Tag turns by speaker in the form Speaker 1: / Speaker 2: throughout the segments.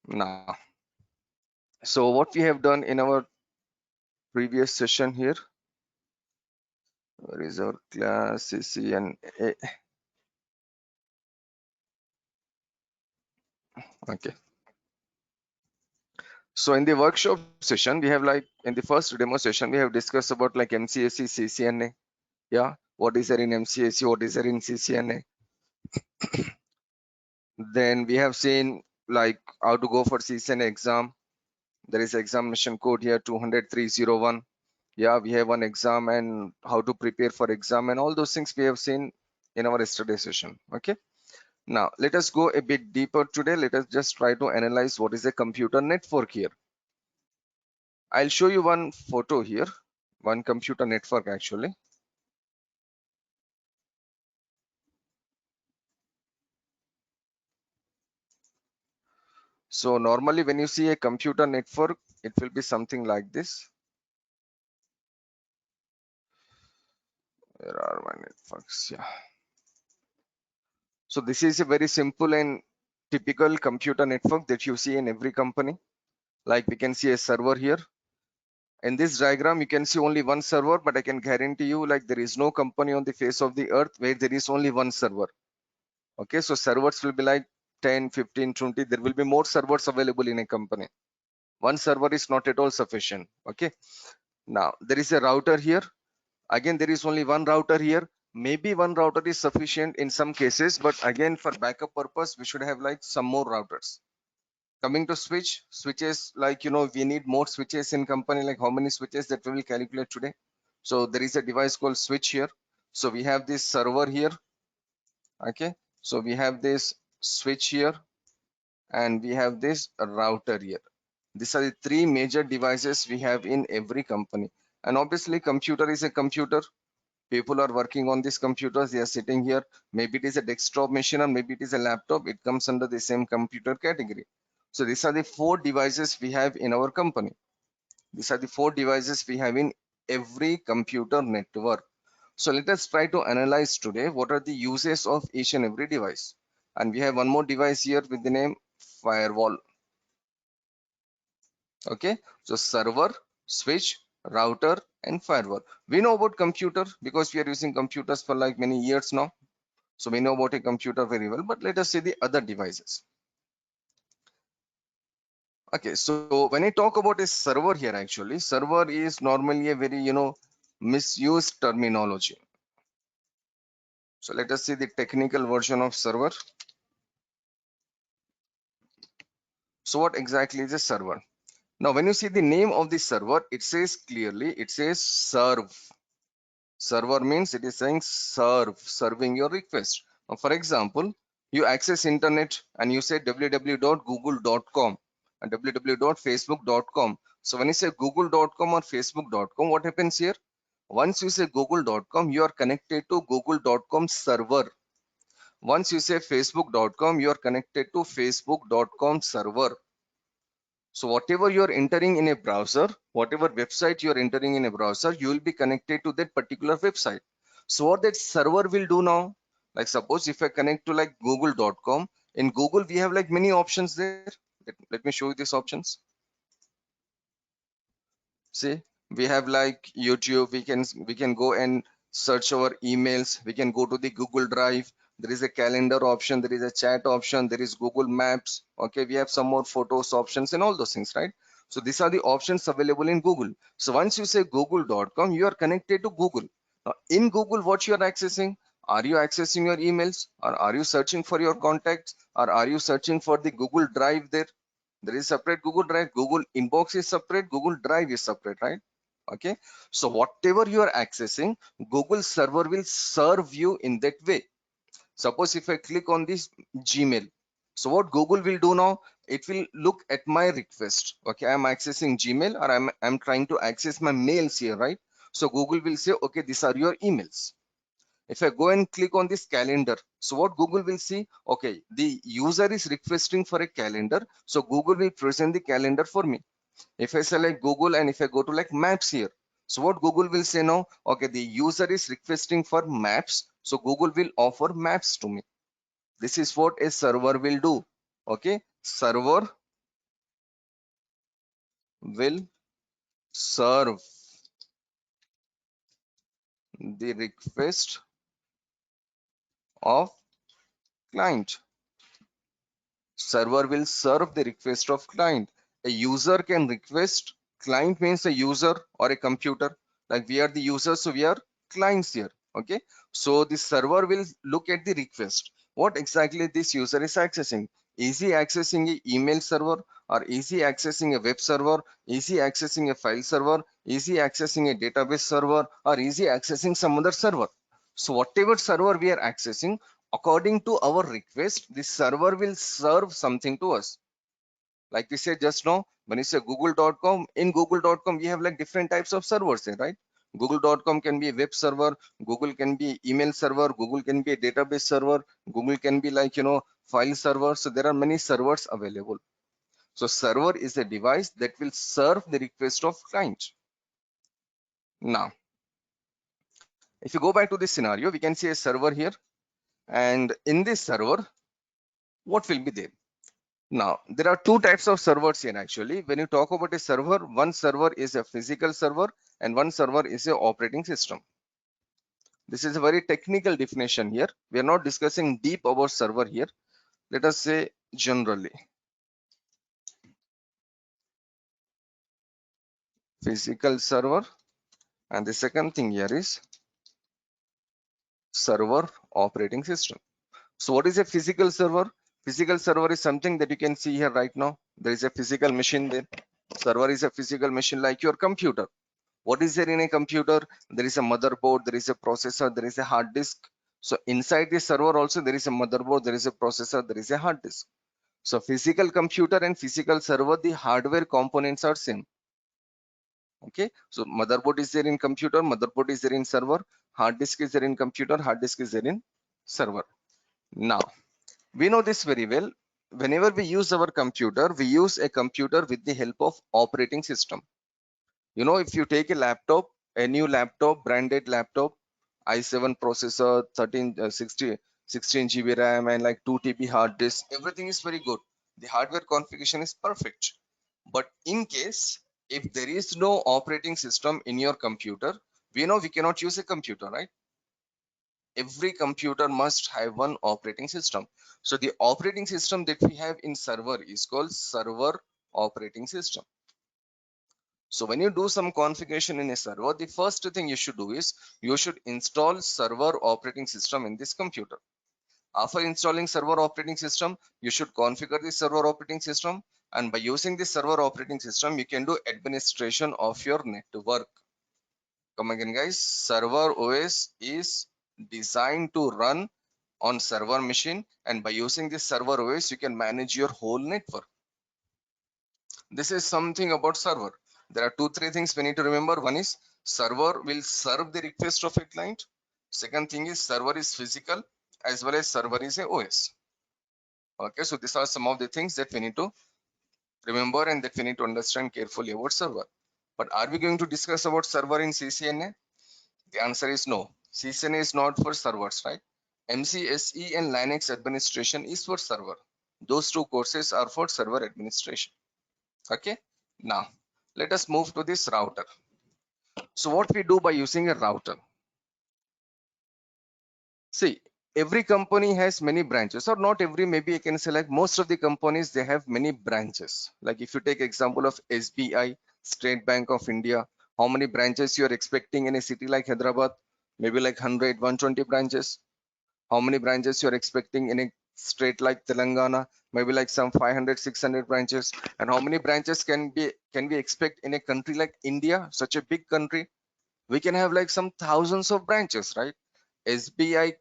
Speaker 1: Now, so what we have done in our previous session here, where is our class CCNA? Okay. So in the workshop session, we have like in the first demo session, we have discussed about like MCSE, CCNA. Yeah, what is there in MCSE, what is there in CCNA? Then we have seen like how to go for CCNA exam. There is examination code here 200301. Yeah, we have one exam and how to prepare for exam and all those things we have seen in our yesterday session. Okay. Now let us go a bit deeper today. Let us just try to analyze what is a computer network here. I'll show you one photo here, one computer network actually. So normally when you see a computer network, it will be something like this. Where are my networks? Yeah. So this is a very simple and typical computer network that you see in every company. Like we can see a server here. In this diagram, you can see only one server, but I can guarantee you like there is no company on the face of the earth where there is only one server. Okay, so servers will be like 10, 15, 20. There will be more servers available in a company. One server is not at all sufficient. Okay, now there is a router here. Again, there is only one router here. Maybe one router is sufficient in some cases, but again, for backup purpose, we should have like some more routers. Coming to switches, like we need more switches in company. Like how many switches, that we will calculate today. So there is a device called switch here. So we have this server here. Okay, so we have this switch here and we have this router here. These are the three major devices we have in every company. And obviously computer is a computer. People are working on these computers. They are sitting here. Maybe it is a desktop machine or maybe it is a laptop. It comes under the same computer category. So these are the four devices we have in our company. These are the four devices we have in every computer network. So let us try to analyze today what are the uses of each and every device. And we have one more device here with the name firewall. Okay, so server, switch, router, and firewall. We know about computer because we are using computers for like many years now. So we know about a computer very well, but let us see the other devices. Okay, so when I talk about a server here, actually, server is normally a very, misused terminology. So let us see the technical version of server. So what exactly is a server? Now, when you see the name of the server, it says clearly, it says serve. Server means it is saying serve, serving your request. Now, for example, you access internet and you say www.google.com and www.facebook.com. So when you say google.com or facebook.com, what happens here? Once you say google.com, you are connected to google.com server. Once you say facebook.com, you are connected to facebook.com server. So whatever you are entering in a browser, whatever website you are entering in a browser, you will be connected to that particular website. So what that server will do now, like suppose if I connect to like google.com, in Google we have like many options there. Let me show you these options. See, we have like YouTube, we can go and search our emails, we can go to the Google Drive, there is a calendar option, there is a chat option, there is Google Maps. Okay, we have some more photos options and all those things, right? So these are the options available in Google. So once you say google.com, you are connected to Google. Now in Google, what you are accessing, are you accessing your emails, or are you searching for your contacts, or are you searching for the Google Drive there? There is separate Google Drive. Google Inbox is separate, Google Drive is separate, right? Okay, so whatever you are accessing, Google server will serve you in that way. Suppose if I click on this Gmail, so what Google will do now, it will look at my request. Okay, I'm accessing Gmail, or I'm trying to access my mails here, right? So Google will say, okay, these are your emails. If I go and click on this calendar, so what Google will see, okay, the user is requesting for a calendar, so Google will present the calendar for me. If I select Google and if I go to like maps here, so what Google will say now, okay, the user is requesting for maps, so Google will offer maps to me. This is what a server will do. Okay, server will serve the request of client. Server will serve the request of client. A user can request. Client means a user or a computer. Like we are the users, so we are clients here. Okay. So the server will look at the request. What exactly this user is accessing? Is he accessing a email server, or is he accessing a web server? Is he accessing a file server? Is he accessing a database server, or is he accessing some other server? So whatever server we are accessing, according to our request, the server will serve something to us. Like we said just now, when you say google.com, in google.com we have like different types of servers there, right? Google.com can be a web server, Google can be email server, Google can be a database server, Google can be like, file server. So there are many servers available. So server is a device that will serve the request of client. Now, if you go back to this scenario, we can see a server here, and in this server, what will be there? Now, there are two types of servers here actually. When you talk about a server, one server is a physical server and one server is a operating system. This is a very technical definition here. We are not discussing deep about server here. Let us say generally. Physical server, and the second thing here is server operating system. So what is a physical server? Physical server is something that you can see here right now. There is a physical machine there. Server is a physical machine like your computer. What is there in a computer? There is a motherboard, there is a processor, there is a hard disk. So inside the server also there is a motherboard, there is a processor, there is a hard disk. So physical computer and physical server, the hardware components are same. Okay, so motherboard is there in computer, motherboard is there in server, hard disk is there in computer, hard disk is there in server. Now we know this very well. Whenever we use our computer, we use a computer with the help of operating system. If you take a laptop, a new laptop, branded laptop, i7 processor, 16 GB RAM, and like 2 TB hard disk, everything is very good. The hardware configuration is perfect. But in case if there is no operating system in your computer, we know we cannot use a computer, right? Every computer must have one operating system. So the operating system that we have in server is called server operating system. So when you do some configuration in a server, the first thing you should do is you should install server operating system in this computer. After installing server operating system, you should configure the server operating system, and by using the server operating system, you can do administration of your network. Come again, guys. Server OS is designed to run on server machine, and by using this server OS, you can manage your whole network. This is something about server. There are 2-3 things we need to remember. One is server will serve the request of a client. Second thing is server is physical as well as server is a OS. Okay, so these are some of the things that we need to remember and that we need to understand carefully about server. But are we going to discuss about server in CCNA? The answer is no. CCNA is not for servers, right? MCSE and Linux administration is for server. Those two courses are for server administration. Okay, now let us move to this router. So what we do by using a router? See, every company has many branches, or not every, maybe I can say like most of the companies, they have many branches. Like if you take example of SBI, State Bank of India, how many branches you are expecting in a city like Hyderabad? Maybe like 100, 120 branches. How many branches you are expecting in a state like Telangana? Maybe like some 500, 600 branches. And how many branches can we expect in a country like India, such a big country? We can have like some thousands of branches, right? SBI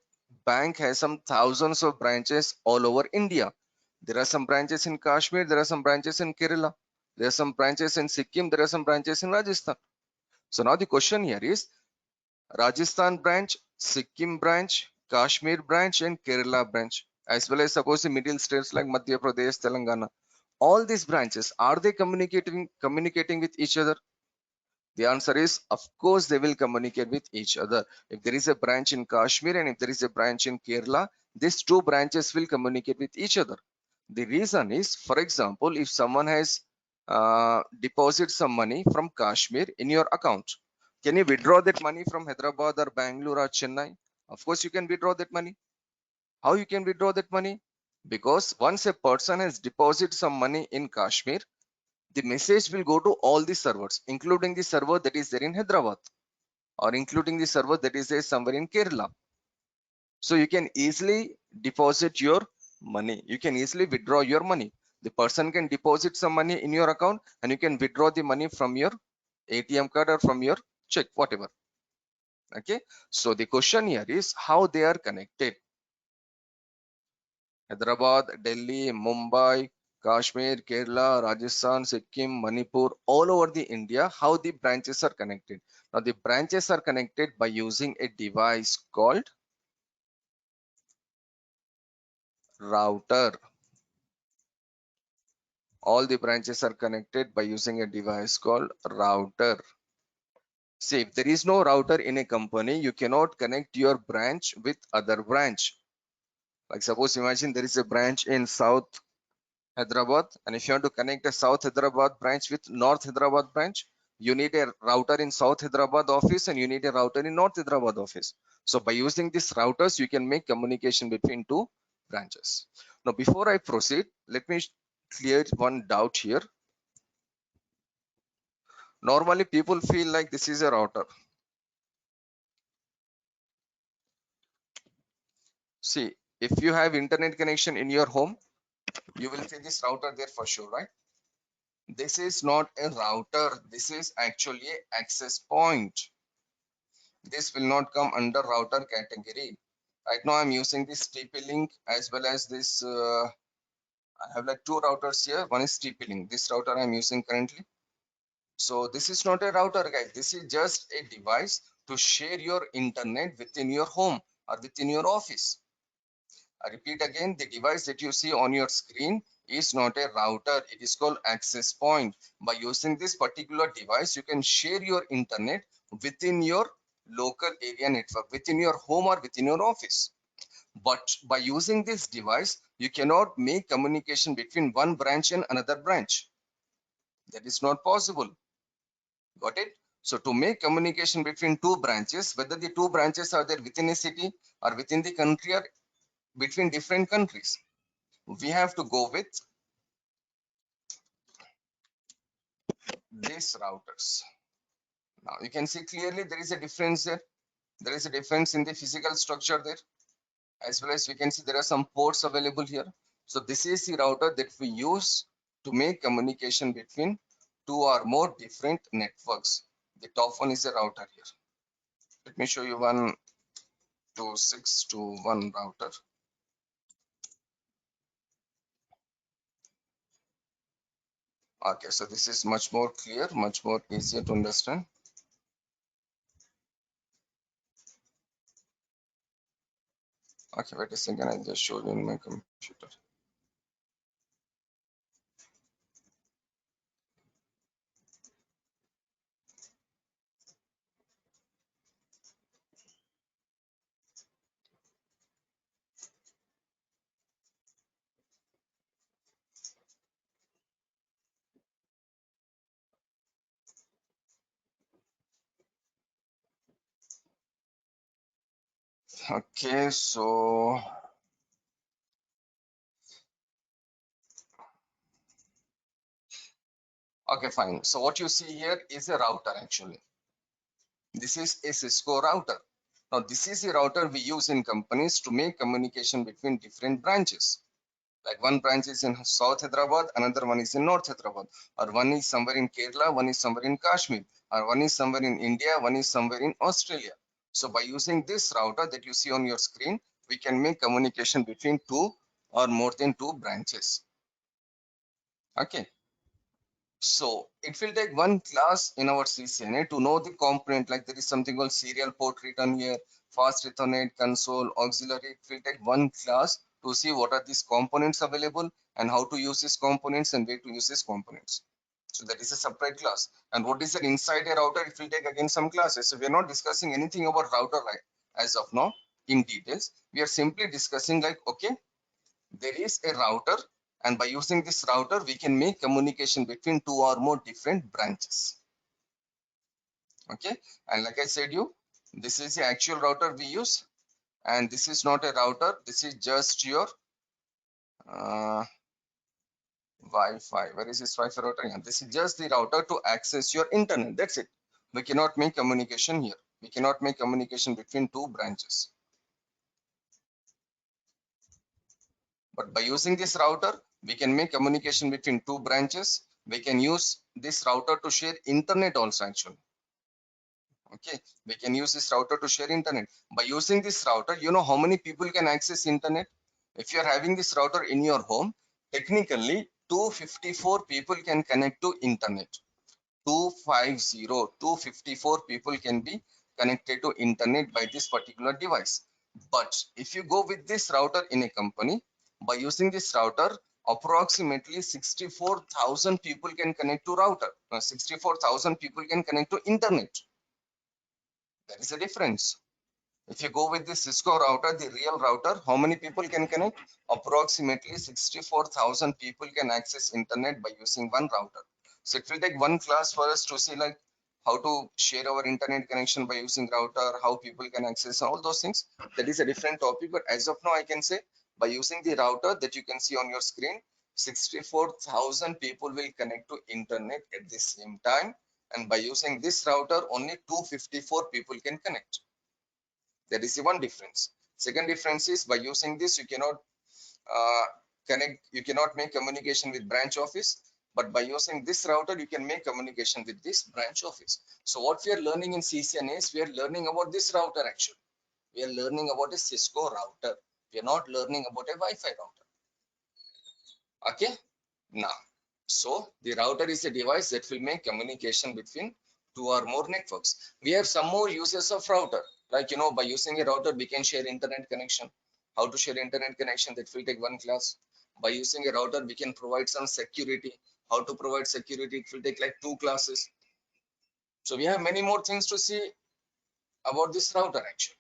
Speaker 1: Bank has some thousands of branches all over India. There are some branches in Kashmir, there are some branches in Kerala, there are some branches in Sikkim, there are some branches in Rajasthan. So now the question here is Rajasthan branch, Sikkim branch, Kashmir branch, and Kerala branch, as well as suppose the middle states like Madhya Pradesh, Telangana. All these branches, are they communicating with each other? The answer is, of course, they will communicate with each other. If there is a branch in Kashmir and if there is a branch in Kerala, these two branches will communicate with each other. The reason is, for example, if someone has deposit some money from Kashmir in your account. Can you withdraw that money from Hyderabad or Bangalore or Chennai? Of course, you can withdraw that money. How you can withdraw that money? Because once a person has deposited some money in Kashmir, the message will go to all the servers, including the server that is there in Hyderabad or including the server that is there somewhere in Kerala. So you can easily deposit your money. You can easily withdraw your money. The person can deposit some money in your account and you can withdraw the money from your ATM card or from your check, whatever. Okay. So the question here is how they are connected. Hyderabad, Delhi, Mumbai, Kashmir, Kerala, Rajasthan, Sikkim, Manipur, all over the India, how the branches are connected. Now the branches are connected by using a device called router. All the branches are connected by using a device called router. See, if there is no router in a company, you cannot connect your branch with other branch. Like suppose imagine there is a branch in South Hyderabad, and if you want to connect a South Hyderabad branch with North Hyderabad branch, you need a router in South Hyderabad office and you need a router in North Hyderabad office. So by using these routers, you can make communication between two branches. Now, before I proceed, let me clear one doubt here. Normally, people feel like this is a router. See, if you have internet connection in your home, you will see this router there for sure, right? This is not a router. This is actually an access point. This will not come under router category. Right now, I'm using this TP-Link as well as this. I have like two routers here. One is TP-Link. This router I'm using currently. So this is not a router, guys. This is just a device to share your internet within your home or within your office. I repeat again, the device that you see on your screen is not a router. It is called access point. By using this particular device, you can share your internet within your local area network, within your home or within your office. But by using this device, you cannot make communication between one branch and another branch. That is not possible. Got it? So to make communication between two branches, whether the two branches are there within a city or within the country or between different countries, we have to go with these routers. Now you can see clearly there is a difference there. There is a difference in the physical structure there, as well as we can see there are some ports available here. So this is the router that we use to make communication between two or more different networks. The top one is a router here. Let me show you 126.1 router. Okay, so this is much more clear, much more easier to understand. Okay, wait a second, I'll just show you in my computer. Okay, so okay, fine. So what you see here is a router actually. This is a Cisco router. Now this is a router we use in companies to make communication between different branches. Like one branch is in South Hyderabad, another one is in North Hyderabad, or one is somewhere in Kerala, one is somewhere in Kashmir, or one is somewhere in India, one is somewhere in Australia. So by using this router that you see on your screen, we can make communication between two or more than two branches. Okay. So it will take one class in our CCNA to know the component, like there is something called serial port written here, fast Ethernet, console, auxiliary. It will take one class to see what are these components available and how to use these components and where to use these components. So that is a separate class. And what is that inside a router? It will take again some classes. So we are not discussing anything about router right as of now in details. We are simply discussing like, okay, there is a router And by using this router, we can make communication between two or more different branches. Okay, and like I said you, this is the actual router we use, and this is not a router, this is just your Wi-Fi. Where is this Wi-Fi router? Yeah, this is just the router to access your internet. That's it. We cannot make communication here. We cannot make communication between two branches. But by using this router, we can make communication between two branches. We can use this router to share internet also actually. Okay, we can use this router to share internet. By using this router, you know how many people can access internet? If you are having this router in your home, technically 254 people can connect to internet. 254 people can be connected to internet by this particular device. But if you go with this router in a company, by using this router, approximately 64,000 people can connect to router. 64,000 people can connect to internet. There is a difference. If you go with the Cisco router, the real router, how many people can connect? Approximately 64,000 people can access internet by using one router. So it will take one class for us to see like how to share our internet connection by using router, how people can access all those things. That is a different topic. But as of now, I can say by using the router that you can see on your screen, 64,000 people will connect to internet at the same time. And by using this router, only 254 people can connect. There is one difference. Second difference is by using this, you cannot you cannot make communication with branch office, but by using this router, you can make communication with this branch office. So what we are learning in CCNA is we are learning about this router actually. We are learning about a Cisco router. We are not learning about a Wi-Fi router. Okay, now, so the router is a device that will make communication between two or more networks. We have some more uses of router, like by using a router we can share internet connection. How to share internet connection, that will take one class. By using a router we can provide some security. How to provide security, it will take like two classes. So we have many more things to see about this router actually.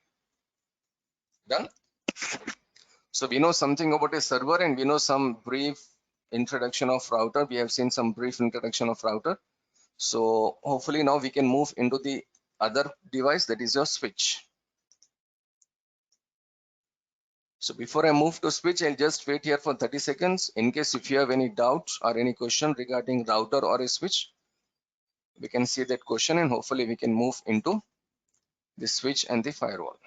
Speaker 1: Done. So we know something about a server and we know some brief introduction of router. We have seen some brief introduction of router. So hopefully now we can move into the other device, that is your switch. So before I move to switch, I'll just wait here for 30 seconds. In case if you have any doubts or any question regarding router or a switch, we can see that question and hopefully we can move into the switch and the firewall.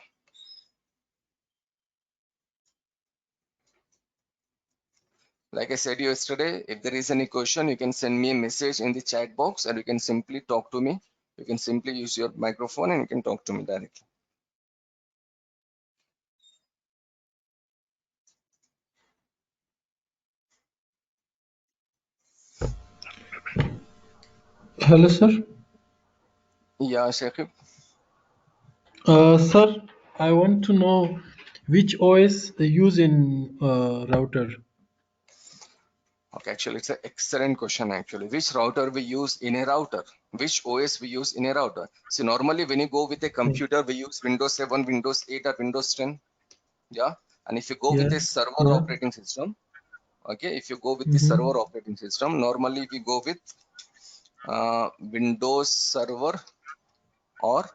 Speaker 1: Like I said yesterday, if there is any question, you can send me a message in the chat box and you can simply talk to me. You can simply use your microphone and you can talk to me directly.
Speaker 2: Hello, sir.
Speaker 1: Yeah, Shakib.
Speaker 2: Sir, I want to know which OS they use in router.
Speaker 1: Okay, actually, it's an excellent question. Actually, which router we use in a router? Which OS we use in a router? So normally, when you go with a computer, we use Windows 7, Windows 8, or Windows 10. Yeah, and if you go with
Speaker 2: Yeah,
Speaker 1: a server
Speaker 2: yeah.
Speaker 1: operating system, okay, if you go with the
Speaker 2: Mm-hmm.
Speaker 1: server operating system, normally we go with Windows Server or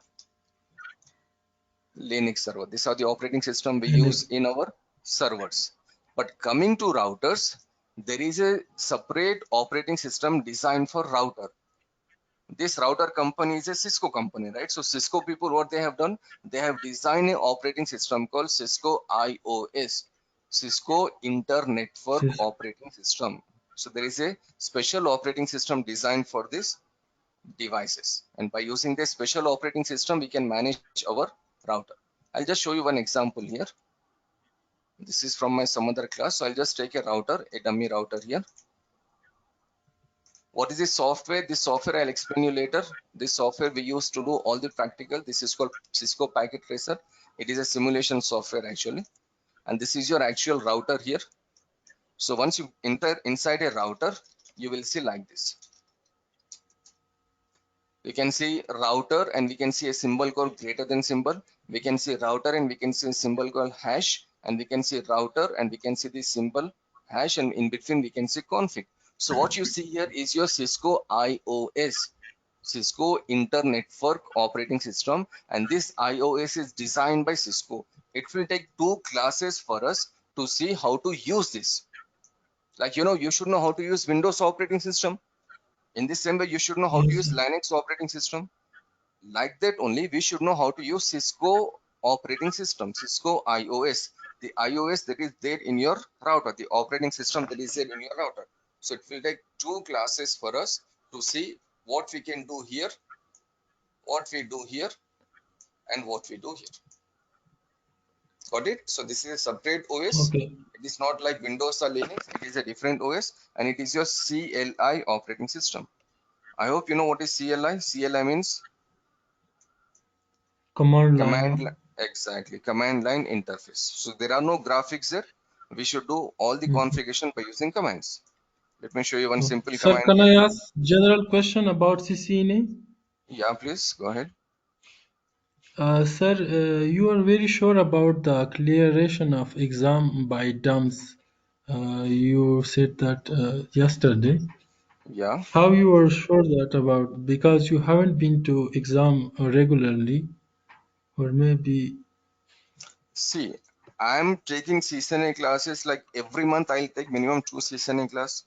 Speaker 1: Linux server. These are the operating system we use
Speaker 2: Linux.
Speaker 1: in our servers. But coming to routers, there is a separate operating system designed for router. This router company is a Cisco company, right? So Cisco people, what they have done, they have designed an operating system called Cisco IOS, Cisco Inter-Network
Speaker 2: Sys-
Speaker 1: Operating System. So there is a special operating system designed for this devices, and by using this special operating system we can manage our router. I'll just show you one example here. This is from my some other class, so I'll just take a router, a dummy router here. What is this software? This software I'll explain you later. This software we use to do all the practical. This is called Cisco Packet Tracer. It is a simulation software actually, and this is your actual router here. So once you enter inside a router, you will see like this. We can see router and we can see a symbol called greater than symbol. We can see router and we can see a symbol called hash, and we can see router and we can see the symbol hash, and in between we can see config. So what you see here is your Cisco IOS, Cisco Inter-Network Operating System, and this IOS is designed by Cisco. It will take 2 classes for us to see how to use this. Like, you should know how to use Windows operating system. In this same way, you should know how to
Speaker 2: Yes,
Speaker 1: use
Speaker 2: sir.
Speaker 1: Linux operating system. Like that only, we should know how to use Cisco operating system, Cisco IOS, the iOS that is there in your router, the operating system that is there in your router. So it will take 2 classes for us to see what we can do here, what we do here, and what we do here. Got it? So this is a separate OS.
Speaker 2: Okay.
Speaker 1: It is not like Windows or Linux. It is a different OS, and it is your CLI operating system. I hope you know what is CLI. CLI means
Speaker 2: Command
Speaker 1: command
Speaker 2: line.
Speaker 1: exactly, command line interface. So there are no graphics there. We should do all the
Speaker 2: Mhm.
Speaker 1: configuration by using commands. Let me show you one
Speaker 2: Okay.
Speaker 1: simple
Speaker 2: Sir,
Speaker 1: command
Speaker 2: can
Speaker 1: here.
Speaker 2: I ask general question about CCNA?
Speaker 1: Yeah, please go ahead.
Speaker 2: Sir, you are very sure about the clearation of exam by dumps. You said that yesterday.
Speaker 1: Yeah,
Speaker 2: How you are sure that about? Because you haven't been to exam regularly, or maybe.
Speaker 1: see, I'm taking CCNA classes like every month. I'll take minimum 2 CCNA class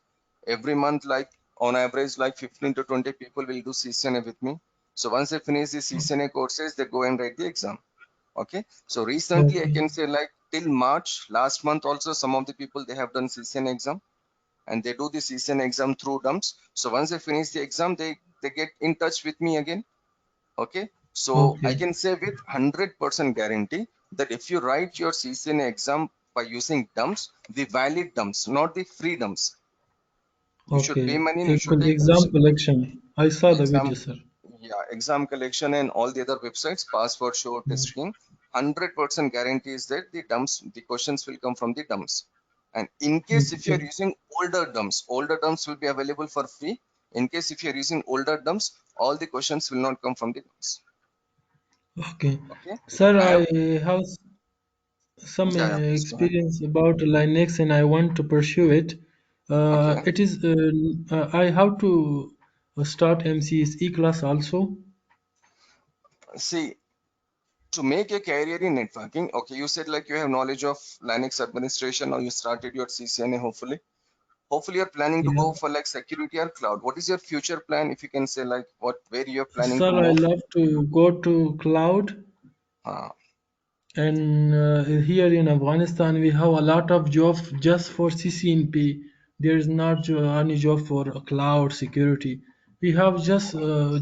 Speaker 1: every month. Like on average, like 15 to 20 people will do CCNA with me. So once they finish the CCNA courses, they go and write the exam. Okay, so recently I
Speaker 2: Okay.
Speaker 1: can say like till March last month also some of the people they have done CCN exam, and they do the CCN exam through dumps. So once they finish the exam, they get in touch with me again. Okay, so I
Speaker 2: Okay.
Speaker 1: can say with 100% guarantee that if you write your CCN exam by using dumps, the valid dumps, not the free dumps, you should pay
Speaker 2: Okay.
Speaker 1: money and you should take
Speaker 2: Exam collection. I saw the
Speaker 1: exam.
Speaker 2: video, sir.
Speaker 1: Yeah, exam collection and all the other websites, password show
Speaker 2: Mm.
Speaker 1: testing, 100% guarantees that the questions will come from the dumps. And in case if
Speaker 2: Okay.
Speaker 1: you're using older dumps will be available for free. In case if you're using older dumps, all the questions will not come from the dumps.
Speaker 2: Okay.
Speaker 1: Okay,
Speaker 2: Sir,
Speaker 1: I have,
Speaker 2: I have some
Speaker 1: yeah, yeah, please go ahead.
Speaker 2: experience about Linux and I want to pursue it.
Speaker 1: Okay,
Speaker 2: It is I have to start MCSE class also.
Speaker 1: see, to make a career in networking, okay, you said like you have knowledge of Linux administration, or you started your CCNA hopefully you're planning to
Speaker 2: Yeah.
Speaker 1: go for like security or cloud. What is your future plan, if you can say, like what where you're planning to
Speaker 2: Sir, I
Speaker 1: move?
Speaker 2: love to go to cloud.
Speaker 1: uh,
Speaker 2: And here in Afghanistan, we have a lot of jobs just for CCNP. There is not any job for cloud security. We have just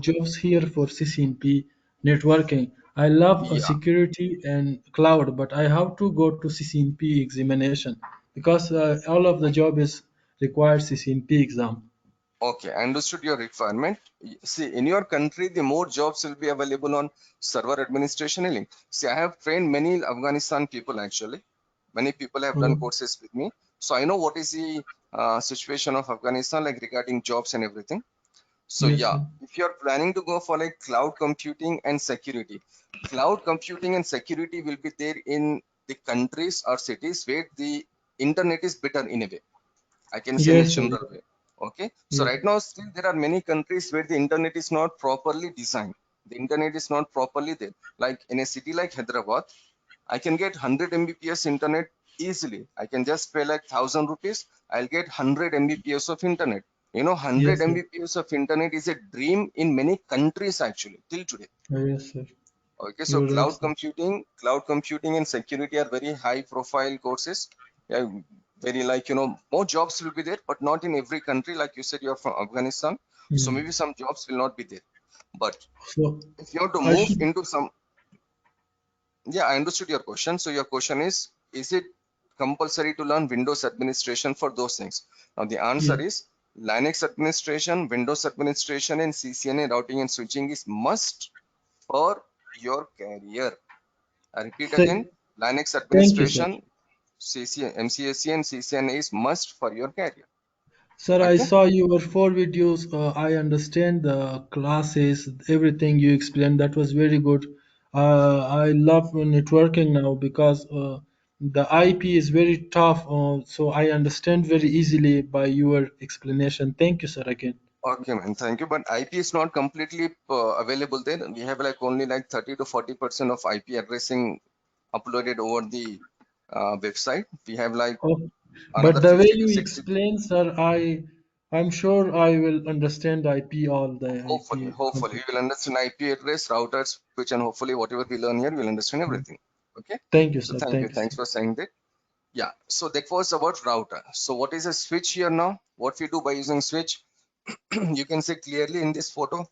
Speaker 2: jobs here for CCNP networking. I love
Speaker 1: yeah,
Speaker 2: security and cloud, but I have to go to CCNP examination because all of the job is required CCNP exam.
Speaker 1: okay, I understood your requirement. See, in your country the more jobs will be available on server administration and link. See, I have trained many Afghanistan people actually. Many people have done
Speaker 2: Mm.
Speaker 1: courses with me, so I know what is the situation of Afghanistan like regarding jobs and everything. So
Speaker 2: Yes,
Speaker 1: yeah,
Speaker 2: sir.
Speaker 1: if you're planning to go for like cloud computing and security, cloud computing and security will be there in the countries or cities where the internet is better in a way. I can say in a
Speaker 2: Yes, sir.
Speaker 1: general way. Okay. So
Speaker 2: Yes.
Speaker 1: right now still there are many countries where the internet is not properly designed. The internet is not properly there. Like in a city like Hyderabad, I can get 100 Mbps internet easily. I can just pay like 1,000 rupees. I'll get 100 Mbps of internet. 100
Speaker 2: Yes, sir.
Speaker 1: Mbps of internet is a dream in many countries actually till today.
Speaker 2: Yes, sir.
Speaker 1: Okay, so
Speaker 2: You're right, sir.
Speaker 1: cloud computing and security are very high profile courses. Yeah, very like, more jobs will be there, but not in every country. Like you said, you're from Afghanistan. So
Speaker 2: Mm.
Speaker 1: maybe some jobs will not be there. But
Speaker 2: So
Speaker 1: if you have to
Speaker 2: I
Speaker 1: move
Speaker 2: should.
Speaker 1: into some, yeah, I understood your question. So your question is it compulsory to learn Windows administration for those things? Now the answer
Speaker 2: Yeah.
Speaker 1: is Linux administration, Windows administration, and CCNA routing and switching is must for your career. I repeat again,
Speaker 2: Thank,
Speaker 1: Linux
Speaker 2: thank you, sir.
Speaker 1: administration, MCSE and CCNA is must for your career.
Speaker 2: Sir, I
Speaker 1: Okay.
Speaker 2: saw your 4 videos. I understand the classes, everything you explained. That was very good. I love networking now because The IP is very tough, so I understand very easily by your explanation. Thank you, sir, again.
Speaker 1: Okay, man, thank you. But IP is not completely available there. We have like only like 30 to 40% of IP addressing uploaded over the website. We have like
Speaker 2: Oh,
Speaker 1: another
Speaker 2: but the way
Speaker 1: 50 to
Speaker 2: you
Speaker 1: 60.
Speaker 2: explain, sir, I'm sure I will understand IP, all the IP
Speaker 1: Hopefully,
Speaker 2: concept.
Speaker 1: we will understand IP address, routers, switch, and hopefully whatever we learn here, we'll understand everything. Okay.
Speaker 2: Thank you,
Speaker 1: So
Speaker 2: sir.
Speaker 1: thank you.
Speaker 2: Thank you,
Speaker 1: Thanks
Speaker 2: sir.
Speaker 1: for saying that. Yeah. So that was about router. So what is a switch here now? What we do by using switch? You can see clearly in this photo.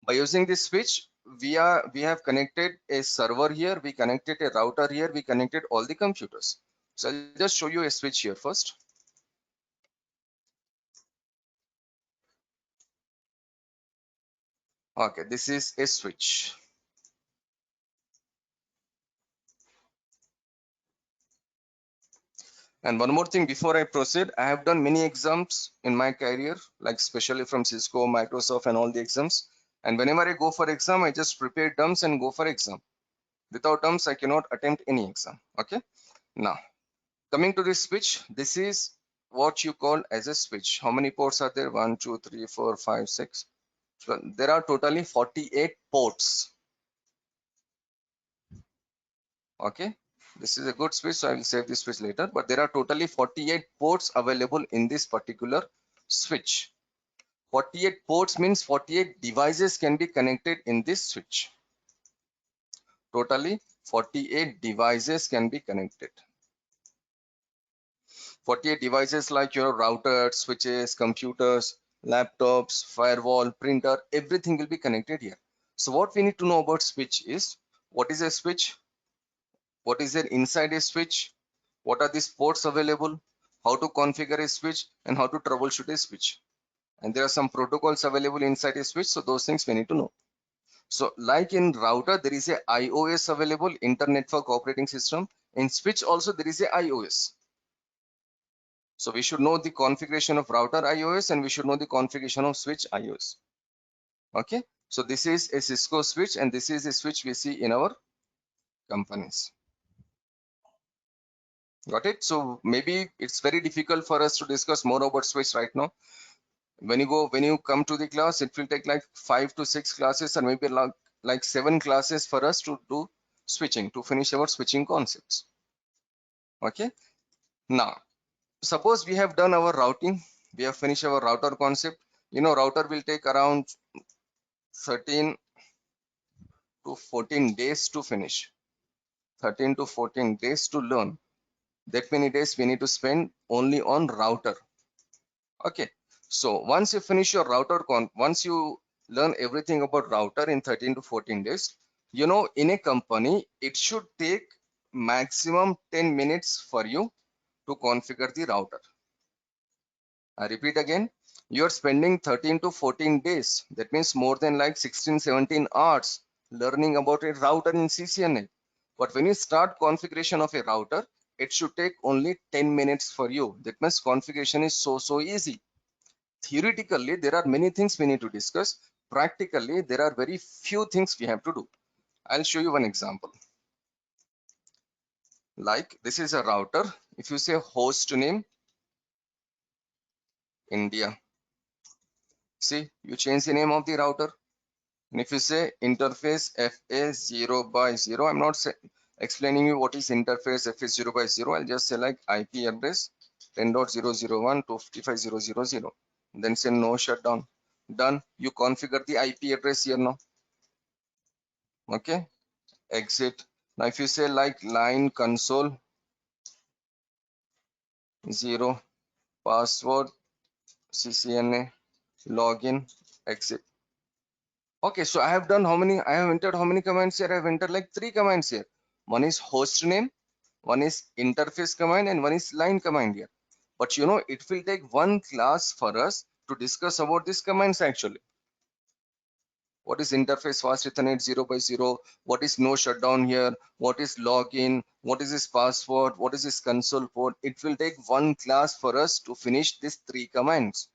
Speaker 1: By using this switch, we have connected a server here. We connected a router here. We connected all the computers. So I'll just show you a switch here first. Okay, this is a switch. And one more thing before I proceed, I have done many exams in my career, like especially from Cisco, Microsoft, and all the exams. And whenever I go for exam, I just prepare terms and go for exam. Without terms, I cannot attempt any exam. Okay. Now, coming to this switch, this is what you call as a switch. How many ports are there? 1, 2, 3, 4, 5, 6. So there are totally 48 ports. Okay. This is a good switch, so I will save this switch later. But there are totally 48 ports available in this particular switch. 48 ports means 48 devices can be connected in this switch. Totally 48 devices can be connected. 48 devices like your routers, switches, computers, laptops, firewall, printer, everything will be connected here. So what we need to know about switch is, what is a switch? What is there inside a switch? What are these ports available? How to configure a switch and how to troubleshoot a switch. And there are some protocols available inside a switch. So those things we need to know. So like in router, there is a iOS available, Internet Network Operating System. In switch also there is a iOS. So we should know the configuration of router iOS and we should know the configuration of switch iOS. Okay. So this is a Cisco switch and this is a switch we see in our companies. Got it? So maybe it's very difficult for us to discuss more about switch right now. When you come to the class, it will take like 5 to 6 classes or maybe like 7 classes for us to do switching, to finish our switching concepts. Okay. Now, suppose we have done our routing, we have finished our router concept. You know, router will take around 13 to 14 days to finish. 13 to 14 days to learn. That many days we need to spend only on router. Okay. So once you finish your once you learn everything about router in 13 to 14 days, you know, in a company, it should take maximum 10 minutes for you to configure the router. I repeat again, you are spending 13 to 14 days. That means more than like 16, 17 hours learning about a router in CCNA. But when you start configuration of a router, it should take only 10 minutes for you. That means configuration is so easy. Theoretically, there are many things we need to discuss. Practically, there are very few things we have to do. I'll show you one example. Like this is a router. If you say host name, India. See, you change the name of the router. And if you say interface FA0/0, I'm not explaining you what is interface FA0/0. I'll just say like IP address 10.001 to 55.0.0.0. Then say no shutdown. Done. You configure the IP address here now. Okay. Exit. Now if you say like line console 0 password CCNA login exit. Okay, so I have done how many? I have entered how many commands here? I have entered like 3 commands here. One is host name, one is interface command, and one is line command here. But you know, it will take one class for us to discuss about these commands actually. What is interface fast ethernet 0/0? What is no shutdown here? What is login? What is this password? What is this console port? It will take one class for us to finish these 3 commands.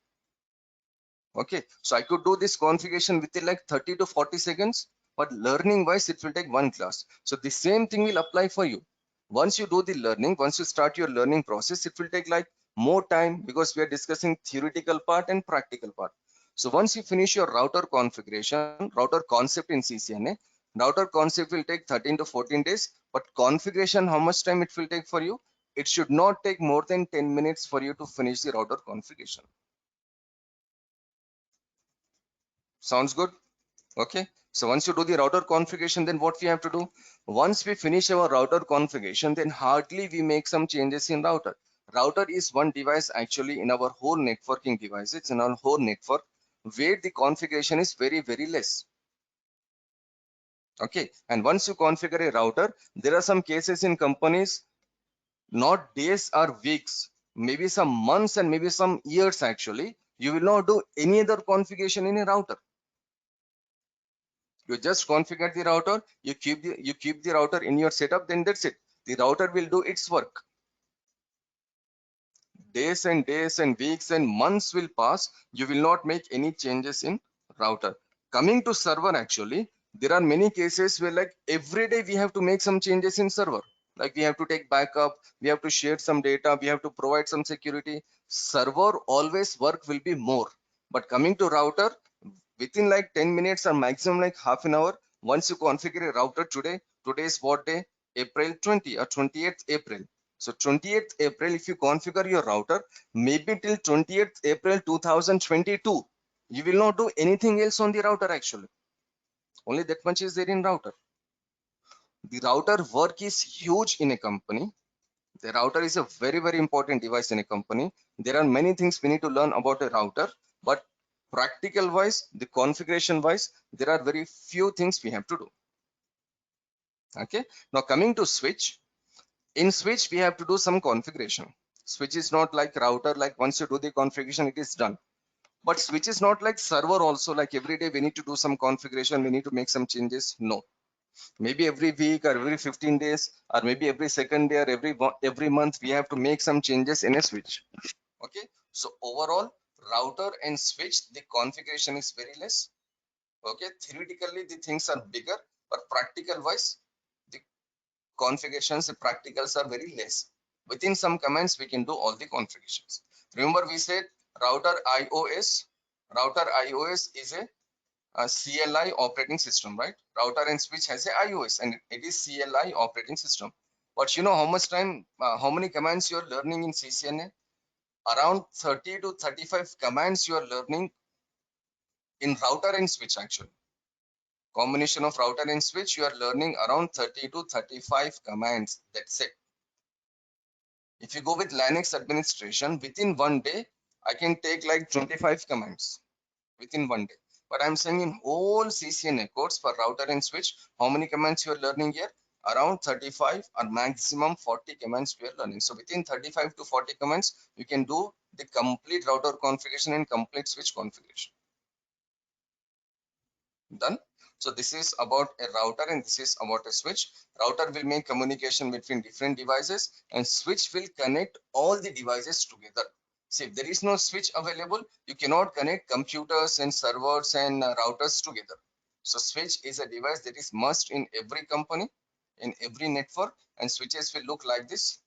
Speaker 1: Okay, so I could do this configuration within like 30 to 40 seconds. but learning wise it will take one class. So the same thing will apply for you. Once you do the learning, once you start your learning process, it will take like more time, because we are discussing theoretical part and practical part. So once you finish your router configuration, router concept in CCNA, router concept will take 13 to 14 days, but configuration, how much time it will take for you? It should not take more than 10 minutes for you to finish the router configuration. Sounds good? Okay. So once you do the router configuration, then what we have to do? Once we finish our router configuration, then hardly we make some changes in router. Router is one device actually in our whole networking devices, in our whole network, where the configuration is very, very less. Okay. And once you configure a router, there are some cases in companies, not days or weeks, maybe some months and maybe some years actually, you will not do any other configuration in a router. You just configure the router, you keep the router in your setup, then that's it. The router will do its work. Days and weeks and months will pass, you will not make any changes in router. Coming to server, actually there are many cases where like every day we have to make some changes in server, like we have to take backup, we have to share some data, we have to provide some security. Server always work will be more, but coming to router, within like 10 minutes or maximum like half an hour, once you configure a router today is what day? April 20 or 28th April. So 28th April, if you configure your router, maybe till 20th April 2022, you will not do anything else on the router actually. Only that much is there in router. The router work is huge in a company. The router is a very, very important device in a company. There are many things we need to learn about a router, but practical wise, the configuration wise, there are very few things we have to do. Okay. Now coming to switch. In switch, we have to do some configuration. Switch is not like router, like once you do the configuration, it is done. But switch is not like server also, like every day we need to do some configuration, we need to make some changes. No. Maybe every week or every 15 days or maybe every second day or every month we have to make some changes in a switch. Okay. So overall, router and switch, the configuration is very less. Okay. Theoretically, the things are bigger, but practical wise, the configurations, the practicals are very less. Within some commands, we can do all the configurations. Remember, we said router iOS. Router iOS is a CLI operating system, right? Router and switch has a iOS and it is CLI operating system. But you know how much time, how many commands you are learning in CCNA? Around 30 to 35 commands you are learning in router and switch actually. Combination of router and switch, you are learning around 30 to 35 commands. That's it. If you go with Linux administration, within one day, I can take like 25 commands within one day. But I'm saying in whole CCNA course for router and switch, how many commands you are learning here? Around 35 or maximum 40 commands we are learning. So within 35 to 40 commands, you can do the complete router configuration and complete switch configuration. Done. So this is about a router and this is about a switch. Router will make communication between different devices and switch will connect all the devices together. See, if there is no switch available, you cannot connect computers and servers and routers together. So switch is a device that is must in every company, in every network, and switches will look like this.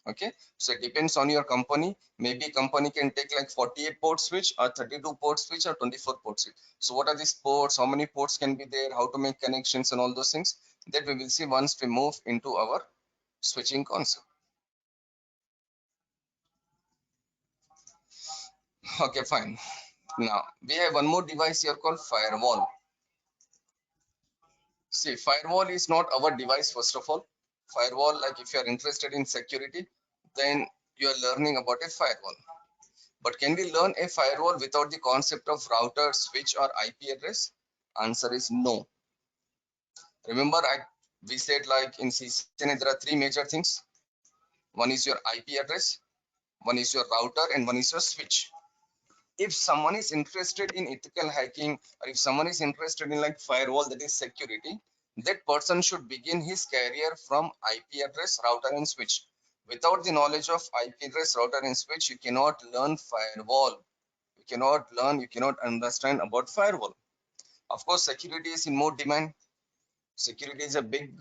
Speaker 1: Okay, so it depends on your company. Maybe company can take like 48 port switch or 32 port switch or 24 port switch. So what are these ports, how many ports can be there, how to make connections and all those things, that we will see once we move into our switching concept. Okay, fine. Now we have one more device here called firewall. See, firewall is not our device. First of all, firewall, like if you are interested in security, then you are learning about a firewall. But can we learn a firewall without the concept of router, switch, or IP address? Answer is no. Remember, we said like in CCNA there are three major things. One is your IP address, one is your router, and one is your switch. If someone is interested in ethical hacking, or if someone is interested in like firewall, that is security, that person should begin his career from IP address, router, and switch. Without the knowledge of IP address, router, and switch, you cannot learn firewall. You cannot understand about firewall. Of course, security is in more demand. Security is a big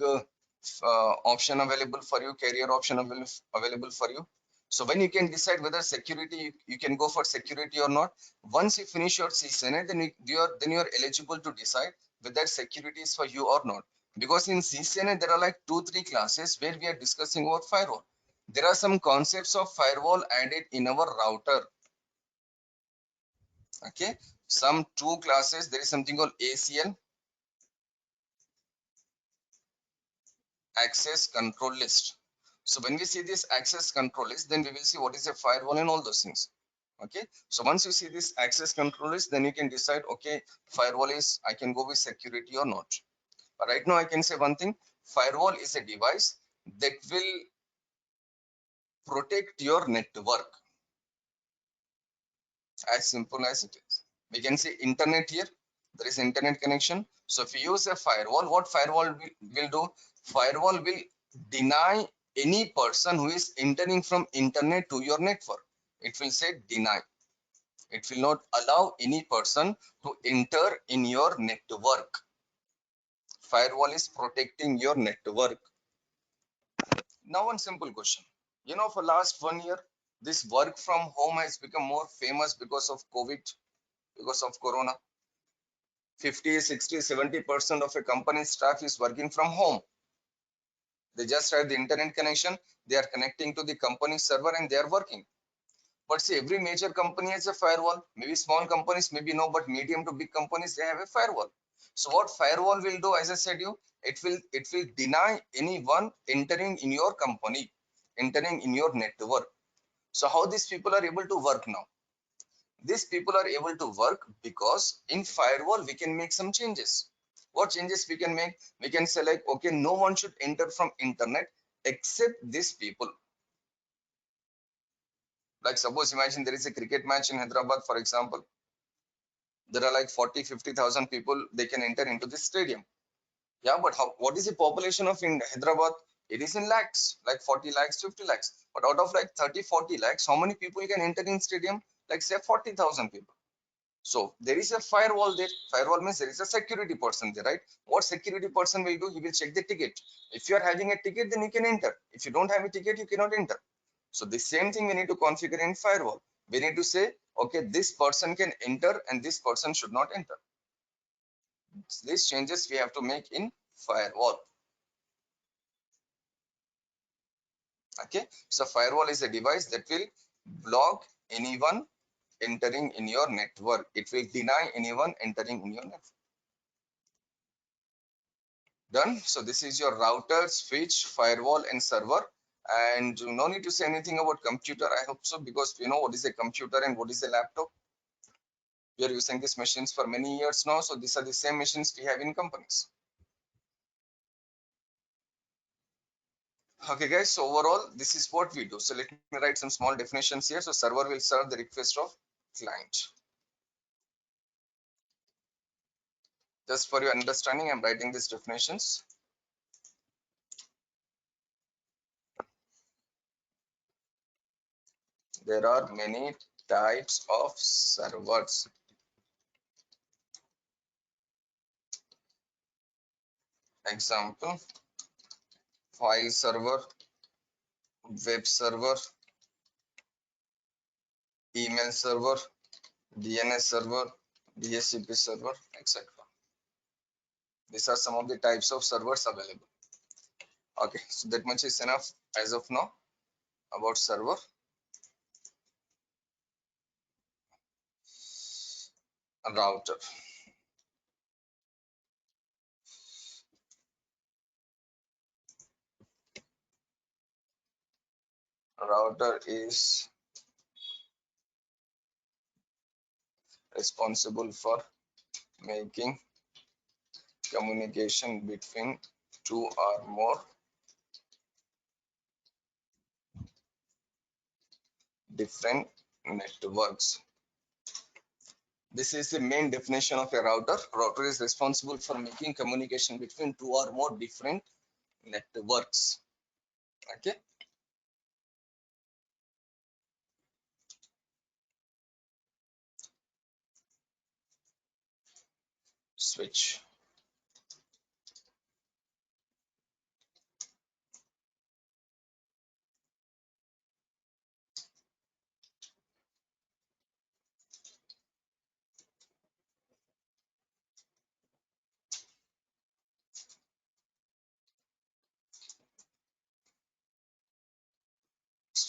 Speaker 1: option available for you, career option available for you. So when you can decide whether security, you can go for security or not. Once you finish your CCNA, then you are eligible to decide whether security is for you or not. Because in CCNA, there are like 2-3 classes where we are discussing about firewall. There are some concepts of firewall added in our router. Okay, some 2 classes. There is something called ACL, access control list. So when we see this access control list, then we will see what is a firewall and all those things. Okay, so once you see this access control list, then you can decide, okay, firewall is, I can go with security or not. But right now I can say one thing: firewall is a device that will protect your network. As simple as it is. We can see internet here. There is internet connection. So if you use a firewall, what firewall will do? Firewall will deny any person who is entering from internet to your network. It will say deny. It will not allow any person to enter in your network. Firewall is protecting your network. Now one simple question. You know, for last 1 year, this work from home has become more famous because of COVID, because of Corona. 50, 60, 70% of a company's staff is working from home. They just have the internet connection. They are connecting to the company server and they are working. But see, every major company has a firewall. Maybe small companies, maybe no, but medium to big companies, they have a firewall. So what firewall will do, as I said you, it will deny anyone entering in your company, entering in your network. So how these people are able to work now? These people are able to work because in firewall we can make some changes. What changes we can make? We can say like, okay, no one should enter from internet except these people. Like suppose imagine there is a cricket match in Hyderabad, for example. There are like 40, 50,000 people, they can enter into this stadium. Yeah, but what is the population of in Hyderabad? It is in lakhs, like 40 lakhs, 50 lakhs. But out of like 30, 40 lakhs, how many people can enter in stadium? Like say 40,000 people. So there is a firewall there. Firewall means there is a security person there, right? What security person will do? He will check the ticket. If you are having a ticket, then you can enter. If you don't have a ticket, you cannot enter. So the same thing we need to configure in firewall. We need to say, okay, this person can enter and this person should not enter. These changes we have to make in firewall. Okay, so firewall is a device that will block anyone entering in your network. It will deny anyone entering in your network. Done. So this is your router, switch, firewall, and server. And no need to say anything about computer. I hope so, because we know what is a computer and what is a laptop. We are using these machines for many years now. So these are the same machines we have in companies. Okay, guys. So overall, this is what we do. So let me write some small definitions here. So server will serve the request of client. Just for your understanding, I'm writing these definitions. There are many types of servers. Example: file server, web server, email server, DNS server, DHCP server, etc. These are some of the types of servers available. Okay, so that much is enough as of now about server. Router. Router is responsible for making communication between two or more different networks. This is the main definition of a router. Router is responsible for making communication between two or more different networks. Okay. Switch.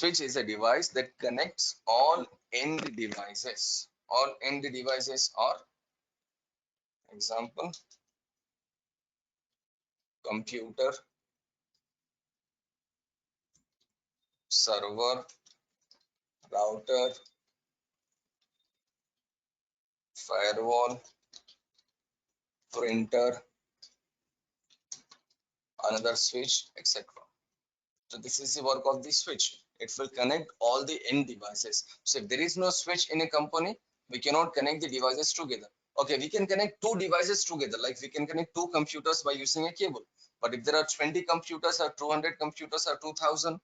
Speaker 1: Switch is a device that connects all end devices. All end devices are, example, computer, server, router, firewall, printer, another switch, etc. So this is the work of the switch. It will connect all the end devices. So if there is no switch in a company, we cannot connect the devices together. Okay, we can connect two devices together, like we can connect two computers by using a cable. But if there are 20 computers or 200 computers or 2000,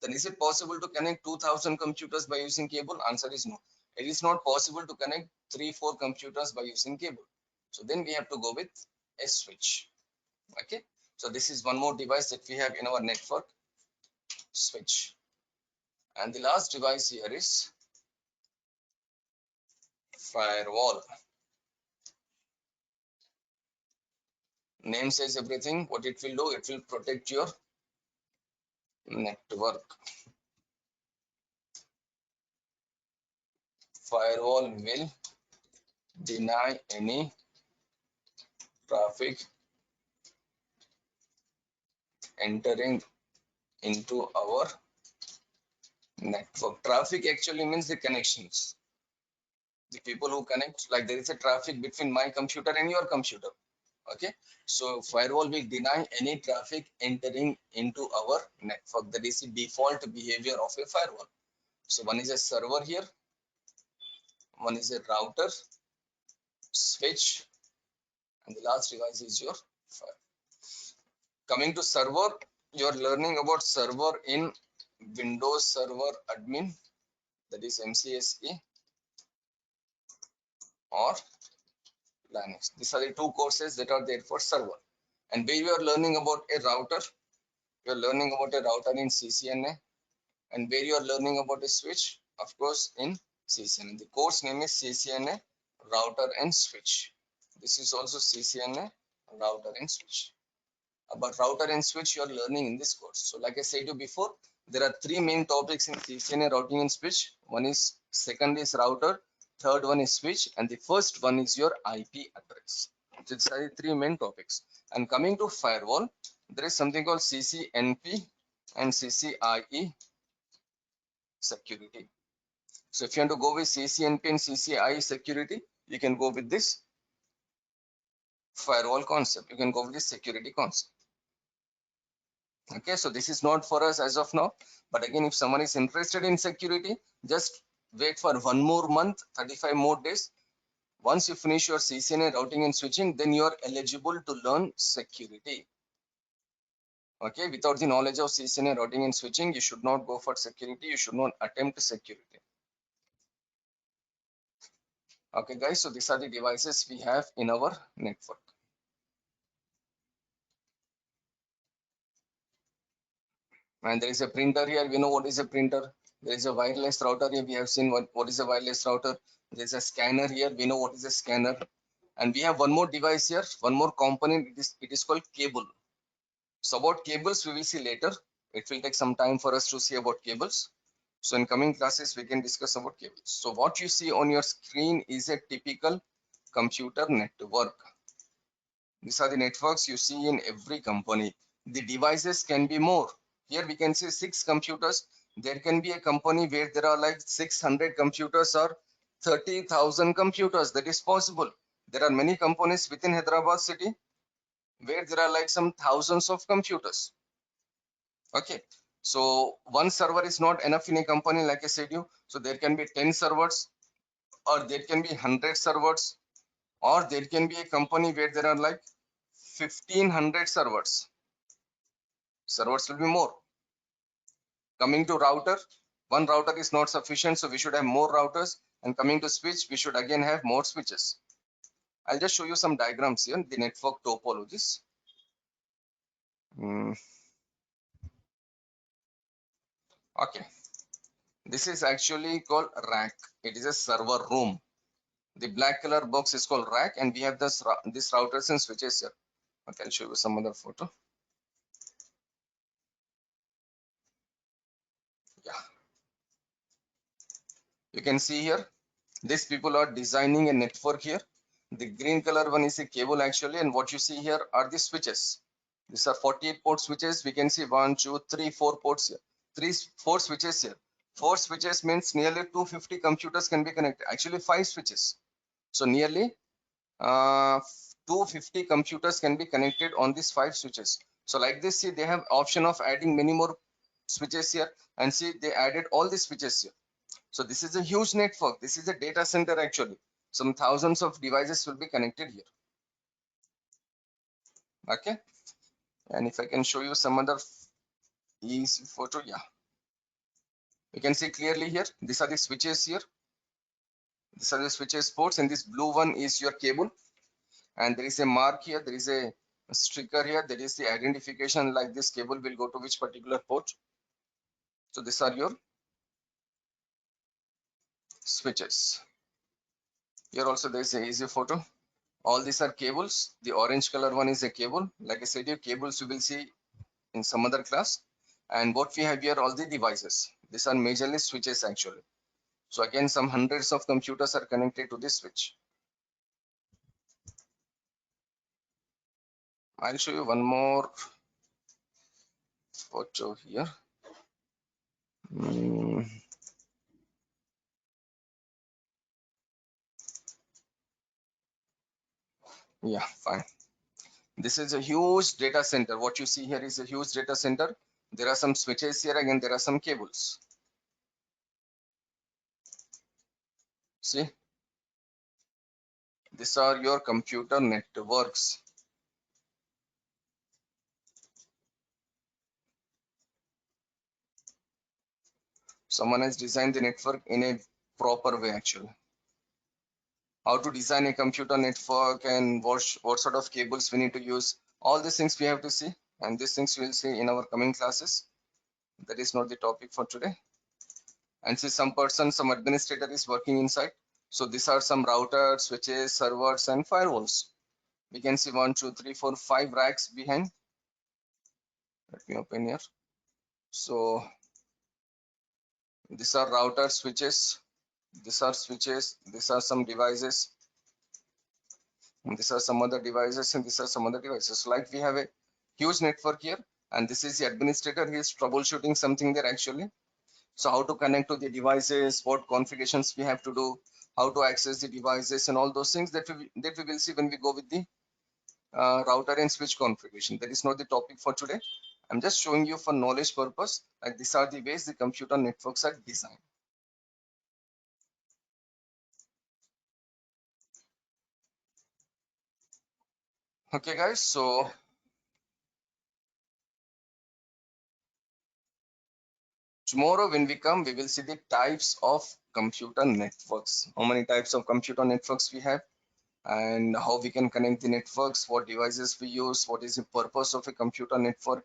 Speaker 1: then is it possible to connect 2000 computers by using cable? Answer is no. It is not possible to connect 3-4 computers by using cable. So then we have to go with a switch. Okay, so this is one more device that we have in our network, switch. And the last device here is firewall. Name says everything. What it will do, it will protect your network. Firewall will deny any traffic entering into our network. Traffic actually means the connections. The people who connect, like there is a traffic between my computer and your computer. Okay, so firewall will deny any traffic entering into our network. That is the default behavior of a firewall. So one is a server here, one is a router, switch, and the last device is your firewall. Coming to server, you are learning about server in Windows Server Admin, that is MCSE, or Linux. These are the two courses that are there for server. And where you are learning about a router, you are learning about a router in CCNA. And where you are learning about a switch, of course, in CCNA. The course name is CCNA Router and Switch. This is also CCNA Router and Switch. About router and switch you are learning in this course. So like I said to you before, there are three main topics in CCNA routing and switch. Second is router, third one is switch, and the first one is your IP address. So these are the three main topics. And coming to firewall, there is something called CCNP and CCIE security. So if you want to go with CCNP and CCIE security, you can go with this firewall concept. You can go with this security concept. Okay, so this is not for us as of now, but again, if someone is interested in security, just wait for 1 more month, 35 more days. Once you finish your CCNA routing and switching, then you are eligible to learn security. Okay, without the knowledge of CCNA routing and switching, you should not go for security. You should not attempt security. Okay, guys, so these are the devices we have in our network. And there is a printer here. We know what is a printer. There is a wireless router here. We have seen what is a wireless router. There is a scanner here. We know what is a scanner. And we have one more device here, one more component. It is called cable. So about cables, we will see later. It will take some time for us to see about cables. So in coming classes, we can discuss about cables. So what you see on your screen is a typical computer network. These are the networks you see in every company. The devices can be more. Here we can see 6 computers. There can be a company where there are like 600 computers or 30,000 computers. That is possible. There are many companies within Hyderabad city where there are like some thousands of computers. Okay. So one server is not enough in a company, like I said you. So there can be 10 servers, or there can be 100 servers, or there can be a company where there are like 1500 servers. Servers will be more. Coming to router, one router is not sufficient, so we should have more routers. And coming to switch, we should again have more switches. I'll just show you some diagrams here, the network topologies. Okay, this is actually called rack. It is a server room. The black color box is called rack, and we have this routers and switches here. Okay, I'll show you some other photo. Yeah, You can see here, these people are designing a network here. The green color one is a cable actually, and what you see here are the switches. These are 48 port switches. We can see 1, 2, 3, 4 ports here. 4 switches here. 4 switches means nearly 250 computers can be connected. Actually 5 switches. So nearly 250 computers can be connected on these 5 switches. So like this, see, they have option of adding many more switches here, and see they added all the switches here. So this is a huge network. This is a data center actually. Some thousands of devices will be connected here. Okay. And if I can show you some other easy photo, yeah. You can see clearly here. These are the switches here. These are the switches ports, and this blue one is your cable. And there is a mark here. There is a sticker here. That is the identification, like this cable will go to which particular port. So these are your switches. Here also there is a easy photo. All these are cables. The orange color one is a cable. Like I said, your cables you will see in some other class. And what we have here, all the devices. These are majorly switches actually. So again, some hundreds of computers are connected to this switch. I'll show you one more photo here. Yeah, fine. This is a huge data center. What you see here is a huge data center. There are some switches here. Again, there are some cables. See, these are your computer networks. Someone has designed the network in a proper way actually. How to design a computer network and what sort of cables we need to use. All these things we have to see, and these things we will see in our coming classes. That is not the topic for today. And see, some administrator is working inside. So these are some routers, switches, servers, and firewalls. We can see 1, 2, 3, 4, 5 racks behind. Let me open here. So these are router switches. These are switches. These are some devices. And these are some other devices, and these are some other devices. So like we have a huge network here, and this is the administrator. He is troubleshooting something there actually. So how to connect to the devices, what configurations we have to do, how to access the devices, and all those things that we will see when we go with the router and switch configuration. That is not the topic for today. I'm just showing you for knowledge purpose. Like these are the ways the computer networks are designed. Okay, guys. So tomorrow when we come, we will see the types of computer networks. How many types of computer networks we have, and how we can connect the networks, what devices we use, what is the purpose of a computer network.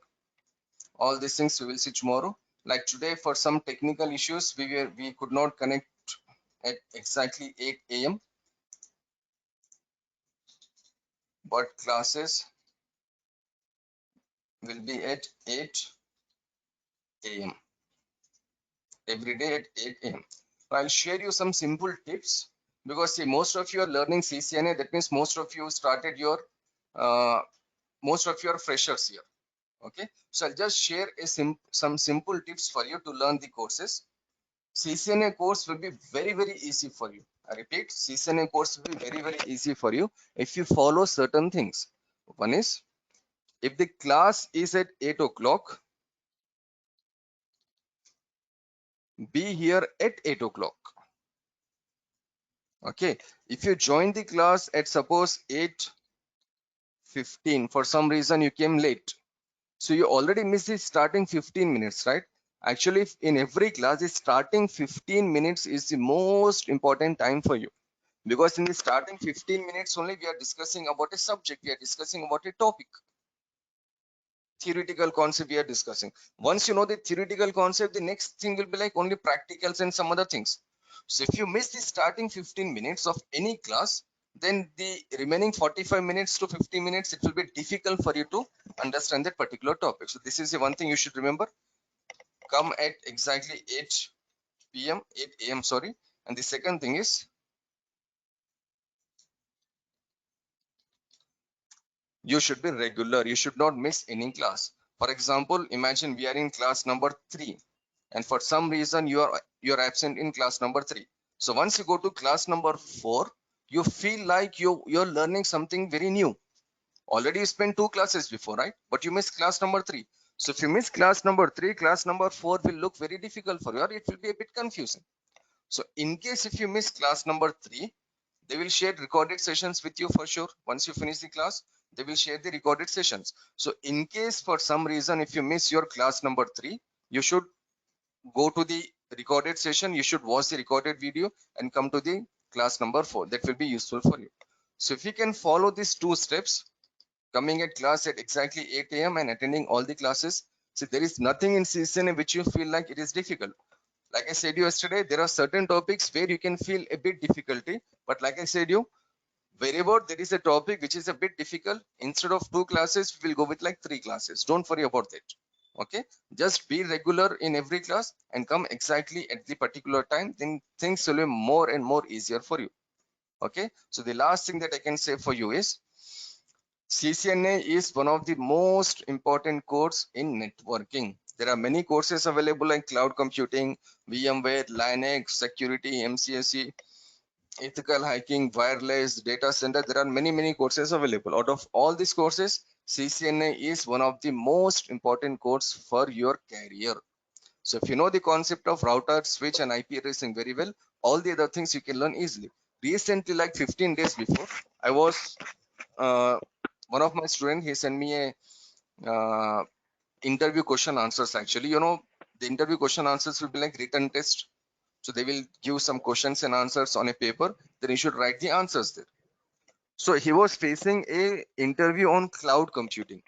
Speaker 1: All these things we will see tomorrow. Like today, for some technical issues, we could not connect at exactly 8 a.m. but classes will be at 8 a.m. every day at 8 a.m. I'll share you some simple tips, because see, most of you are learning CCNA. That means most of you started your most of you are freshers here. Okay, so I'll just share some simple tips for you to learn the courses. CCNA course will be very easy for you. I repeat, CCNA course will be very easy for you if you follow certain things. One is, if the class is at 8 o'clock, be here at 8 o'clock. Okay, if you join the class at suppose 8:15, for some reason you came late, so you already missed the starting 15 minutes, right? Actually, in every class, the starting 15 minutes is the most important time for you, because in the starting 15 minutes only we are discussing about a subject, we are discussing about a topic, theoretical concept we are discussing. Once you know the theoretical concept, the next thing will be like only practicals and some other things. So if you miss the starting 15 minutes of any class, then the remaining 45 minutes to 50 minutes, it will be difficult for you to understand that particular topic. So this is the one thing you should remember. Come at exactly 8 p.m 8 a.m sorry, And the second thing is, you should be regular. You should not miss any class. For example, imagine we are in class number 3, and for some reason you are absent in class number 3. So once you go to class number 4, you feel like you're learning something very new. Already you spent 2 classes before, right? But you missed class number 3. So if you miss class number 3, class number 4 will look very difficult for you, or it will be a bit confusing. So in case if you miss class number 3, they will share recorded sessions with you for sure. Once you finish the class, they will share the recorded sessions. So in case for some reason, if you miss your class number 3, you should go to the recorded session. You should watch the recorded video and come to the class number 4. That will be useful for you. So if you can follow these 2 steps, coming at class at exactly 8 a.m. and attending all the classes, so there is nothing in CCNA which you feel like it is difficult. Like I said you yesterday, there are certain topics where you can feel a bit difficulty, but like I said you, wherever there is a topic which is a bit difficult, instead of 2 classes, we'll go with like 3 classes. Don't worry about that. Okay, just be regular in every class and come exactly at the particular time, then things will be more and more easier for you. Okay, so the last thing that I can say for you is, CCNA is one of the most important courses in networking. There are many courses available like cloud computing, VMware, Linux, security, MCSE, ethical hacking, wireless, data center. There are many courses available. Out of all these courses, CCNA is one of the most important course for your career. So if you know the concept of router, switch and IP addressing very well, all the other things you can learn easily. Recently, like 15 days before, I was one of my students, he sent me a interview question answers. Actually, the interview question answers will be like written test. So they will give some questions and answers on a paper, then you should write the answers there. So he was facing a interview on cloud computing.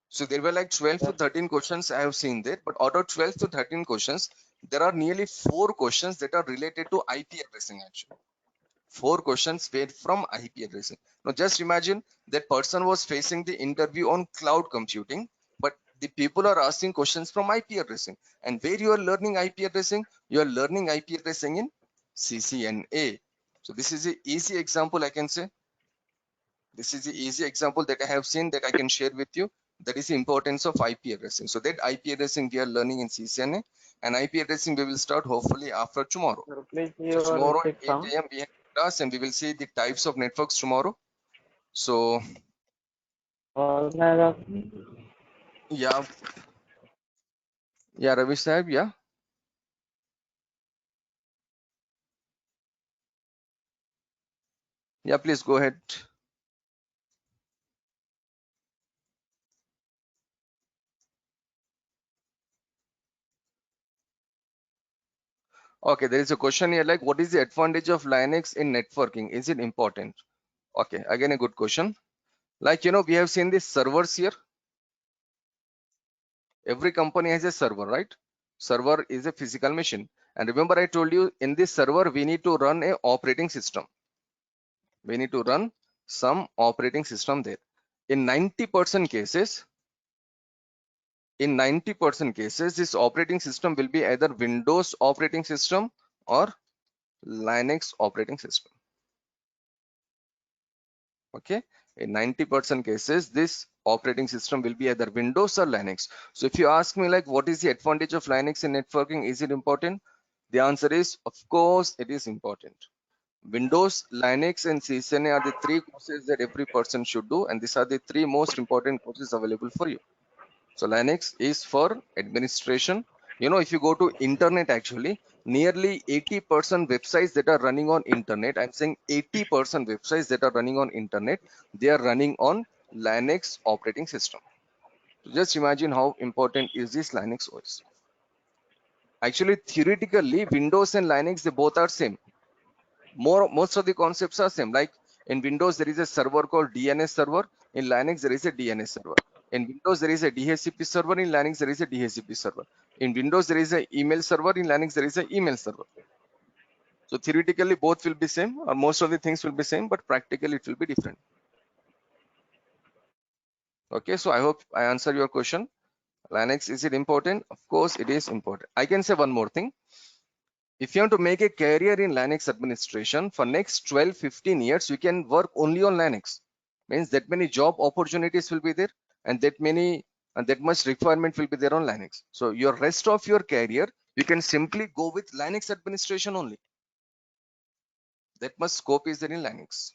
Speaker 1: So there were like 12 to 13 questions I have seen there, but out of 12 to 13 questions, there are nearly 4 questions that are related to IP addressing. Actually 4 questions were from IP addressing. Now just imagine that person was facing the interview on cloud computing, but the people are asking questions from IP addressing. And where you are learning IP addressing, you are learning IP addressing in CCNA. So this is an easy example I can say. This is the easy example that I have seen that I can share with you. That is the importance of IP addressing. So that IP addressing we are learning in CCNA, and IP addressing we will start hopefully after tomorrow.
Speaker 3: Replace
Speaker 1: So
Speaker 3: your
Speaker 1: tomorrow at
Speaker 3: music
Speaker 1: 8
Speaker 3: sound.
Speaker 1: a.m. we have class and we will see the types of networks tomorrow. So
Speaker 3: Organize.
Speaker 1: yeah, Ravi Sahib, please go ahead. Okay, there is a question here like, what is the advantage of Linux in networking? Is it important? Okay, again a good question. Like, we have seen these servers here. Every company has a server, right? Server is a physical machine. And remember I told you in this server, we need to run a operating system. We need to run some operating system there. In 90% cases, this operating system will be either Windows operating system or Linux operating system. Okay, in 90% cases, this operating system will be either Windows or Linux. So if you ask me like, what is the advantage of Linux in networking? Is it important? The answer is, of course, it is important. Windows, Linux, and CCNA are the 3 courses that every person should do, and these are the 3 most important courses available for you. So Linux is for administration. If you go to internet, actually, nearly 80% websites that are running on internet, I'm saying 80% websites that are running on internet, they are running on Linux operating system. So just imagine how important is this Linux OS. Actually, theoretically, Windows and Linux, they both are same. Most of the concepts are same. Like in Windows, there is a server called DNS server. In Linux, there is a DNS server. In Windows, there is a DHCP server. In Linux, there is a DHCP server. In Windows, there is an email server. In Linux, there is an email server. So theoretically, both will be same, or most of the things will be same, but practically it will be different. Okay, so I hope I answer your question. Linux, is it important? Of course, it is important. I can say one more thing. if you want to make a career in Linux administration for next 12-15 years, you can work only on Linux. Means that many job opportunities will be there, and that much requirement will be there on Linux. So your rest of your career, you can simply go with Linux administration only. That much scope is there in Linux.